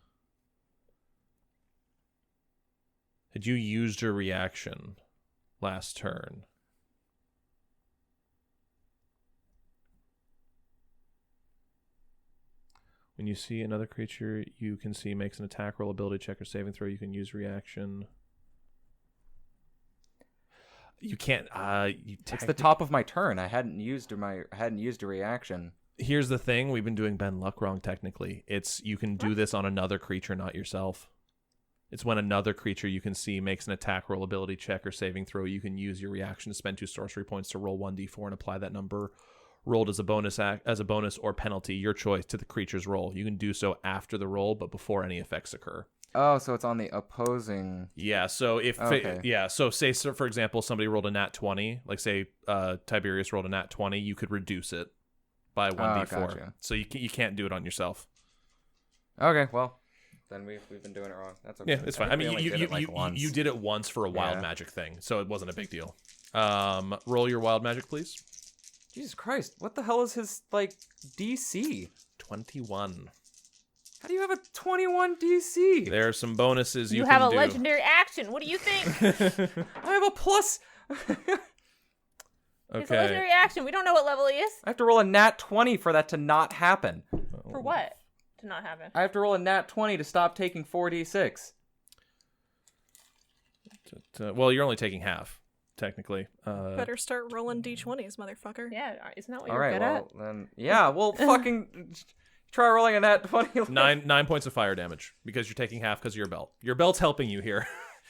Had you used your reaction last turn? When you see another creature you can see makes an attack, roll, ability check, or saving throw, you can use reaction. You can't. It's the top of my turn. I hadn't used a reaction. Here's the thing: we've been doing bend luck wrong. Technically, it's you can do this on another creature, not yourself. It's when another creature you can see makes an attack, roll, ability check, or saving throw. You can use your reaction to spend 2 sorcery points to roll 1d4 and apply that number rolled as a bonus or penalty, your choice, to the creature's roll. You can do so after the roll, but before any effects occur. Oh, so it's on the opposing. Yeah. So if Okay. so say for example somebody rolled a nat 20, like say Tiberius rolled a nat 20, you could reduce it by 1d4. Gotcha. So you can't do it on yourself. Okay, well, then we've been doing it wrong. That's okay. Yeah, it's fine. I mean, think we only did it, like, once. you did it once for a wild Yeah. magic thing, so it wasn't a big deal. Roll your wild magic, please. Jesus Christ, what the hell is his DC? 21. How do you have a 21 DC? There are some bonuses you You can have a do. legendary action. What do you think? I have a plus. It's a legendary action. We don't know what level he is. I have to roll a nat 20 for that to not happen. For what? To not happen. I have to roll a nat 20 to stop taking 4d6. Well, you're only taking half, technically. Better start rolling d20s, motherfucker. Yeah, isn't that what All you're right, good well, at? then, yeah, well, fucking try rolling a nat 20. 9 points of fire damage because you're taking half because of your belt. Your belt's helping you here.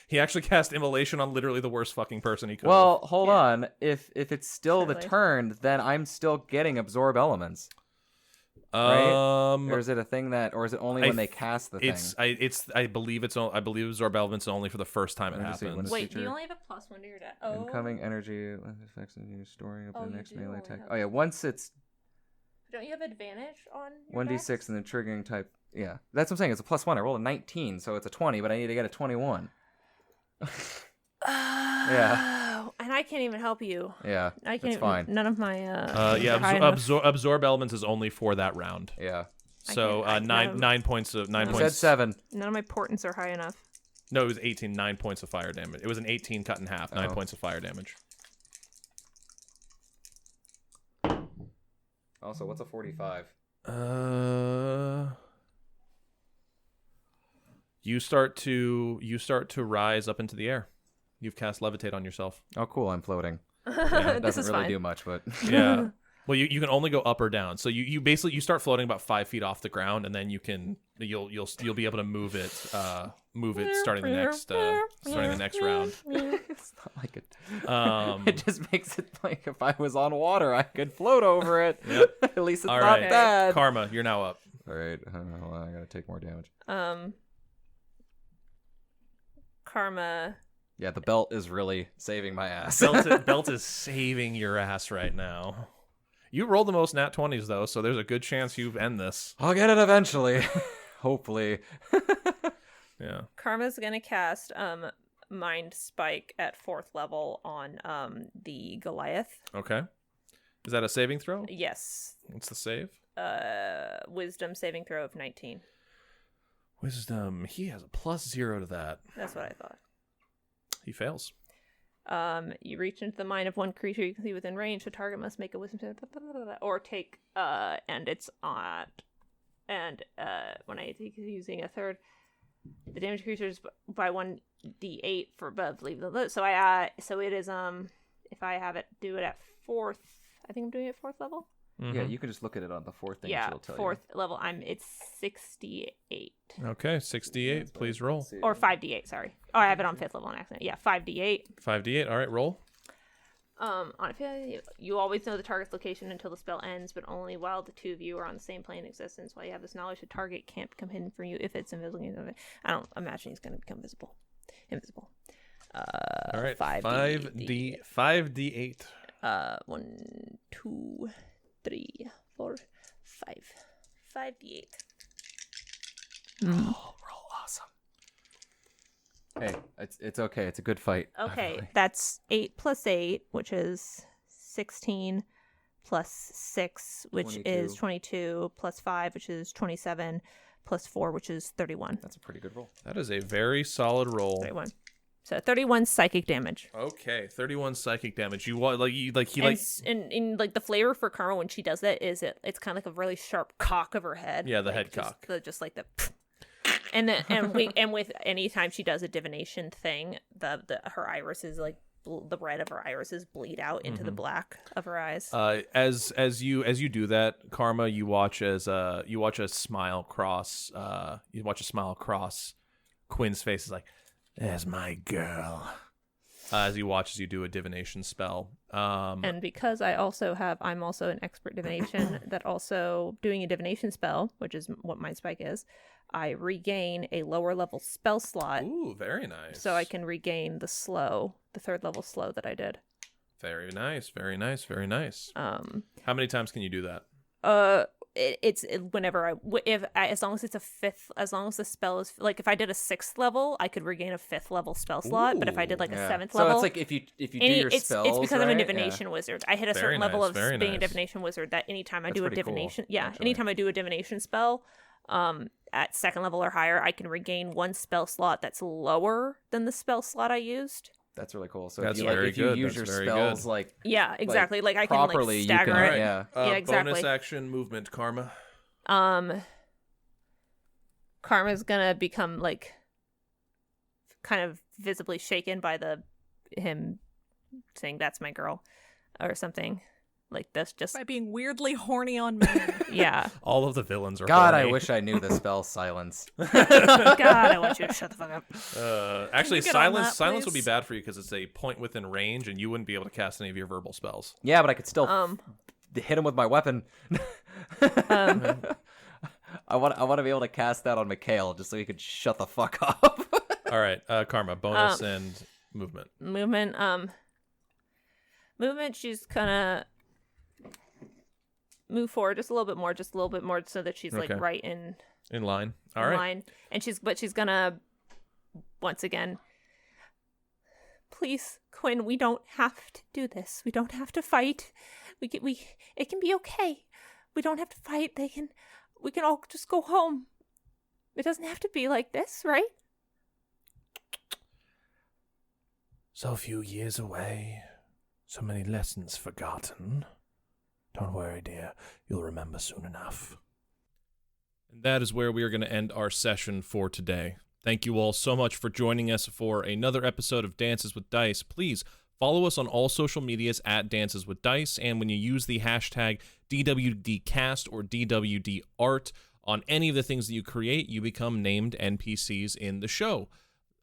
He actually cast Immolation on literally the worst fucking person he could. Well, hold on. If it's still the Really? turn, then I'm still getting absorb elements. Right? Or is it a thing that, or is it only when they cast the thing? I believe absorb elements only for the first time it Let me see, when happens. it's- Wait, do you feature. only have a +1 to your deck? Oh. Incoming energy effects in your story up Oh, the you next do melee only attack. have- Oh yeah, once it's Don't you have advantage on your 1d6 decks? and then triggering type. Yeah, that's what I'm saying. It's a +1. I rolled a 19, so it's a 20, but I need to get a 21. Yeah. Oh, and I can't even help you. Yeah, I can't. it's Even, fine. None of my. Yeah, are high enough. absorb elements is only for that round. Yeah. So I nine can't- 9 points of 9 You points. said 7. None of my portents are high enough. No, it was 18. 9 points of fire damage. It was an 18 cut in half. 9 Oh. points of fire damage. Also, what's a 45? You start to rise up into the air. You've cast levitate on yourself. Oh, cool. I'm floating. This Doesn't is really fine. do much, but Yeah. Well, you can only go up or down. So you basically you start floating about 5 feet off the ground, and then you'll be able to move it starting the next round. It's not like it. It just makes it like if I was on water, I could float over it. Yep. At least it's All not right. bad. Karma, you're now up. All right. Well, I gotta take more damage. Karma. Yeah, the belt is really saving my ass. Belt is saving your ass right now. You rolled the most nat 20s though, so there's a good chance you end this. I'll get it eventually. Hopefully. Yeah. Karma's gonna cast Mind Spike at 4th level on the Goliath. Okay. Is that a saving throw? Yes. What's the save? Wisdom saving throw of 19. Wisdom. He has a +0 to that. That's what I thought. He fails. You reach into the mind of one creature you can see within range. The target must make a wisdom save, or take and it's on. And when I take using a third, the damage creatures by 1d8 for above leave the list. So it is if I have it do it at 4th, I think I'm doing it at 4th level. Mm-hmm. Yeah, you can just look at it on the 4th thing. Yeah, She'll tell 4th level. It's 68. Okay, 68. Please roll. Or 5d8, sorry. Oh, I have it on 5th level on accident. Yeah, 5d8. 5d8. All right, roll. On a failure, you always know the target's location until the spell ends, but only while the two of you are on the same plane of existence. While you have this knowledge, the target can't become hidden from you if it's invisible. I don't imagine he's going to become invisible. All right, 5d8. 1, 2, 3, 4, 5. 5d8. Roll awesome. Hey, it's okay. It's a good fight. Okay, that's 8 plus 8, which is 16, plus 6, which is 22, plus 5, which is 27, plus 4, which is 31. That's a pretty good roll. That is a very solid roll. 31. So 31 psychic damage. Okay, 31 psychic damage. In the flavor for Karma when she does that is it's kind of like a really sharp cock of her head. Yeah, the like head cock. Just like the and with any time she does a divination thing, her irises like the red of her irises bleed out into the black of her eyes. As you do that, Karma, you watch a smile cross. Quinn's face is like, "There's my girl." As you do a divination spell. And because I'm also an expert divination, that also doing a divination spell, which is what Mind Spike is, I regain a lower level spell slot. Ooh, very nice. So I can regain the 3rd level slow that I did. Very nice, very nice, very nice. How many times can you do that? As long as it's a 5th, as long as the spell is like if I did a 6th level, I could regain a 5th level spell slot. But if I did like a 7th level, so it's like if you do your spells, it's because I'm a right? divination wizard. I hit a certain level of being a divination wizard that anytime I do a divination, cool, anytime I do a divination spell, at 2nd level or higher, I can regain one spell slot that's lower than the spell slot I used. That's really cool. So That's if very you good. use That's your very spells good. like exactly, like I can properly, like stagger you can, it. Yeah. Exactly. Bonus action movement, Karma. Karma's gonna become like kind of visibly shaken by him saying that's my girl or something like this, just By being weirdly horny on men. yeah. All of the villains are God, horny. I wish I knew the spell silence. God, I want you to shut the fuck up. Actually, Can you get on silence that, would be please? bad for you because it's a point within range, and you wouldn't be able to cast any of your verbal spells. Yeah, but I could still hit him with my weapon. I want to be able to cast that on Mikhail just so he could shut the fuck up. All right, Karma, bonus and movement. Movement, she's gonna move forward just a little bit more, so that she's like Okay. right in In line. All right. line. And she's gonna once again, please, Quinn, we don't have to do this. We don't have to fight. It can be okay. We don't have to fight. We can all just go home. It doesn't have to be like this, right? So few years away, so many lessons forgotten. Don't worry, dear. You'll remember soon enough. And that is where we are going to end our session for today. Thank you all so much for joining us for another episode of Dances with Dice. Please Follow us on all social medias at Dances with Dice, and when you use the hashtag DWDcast or DWDart on any of the things that you create, you become named NPCs in the show.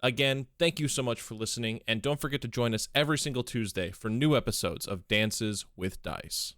Again, thank you so much for listening, and don't forget to join us every single Tuesday for new episodes of Dances with Dice.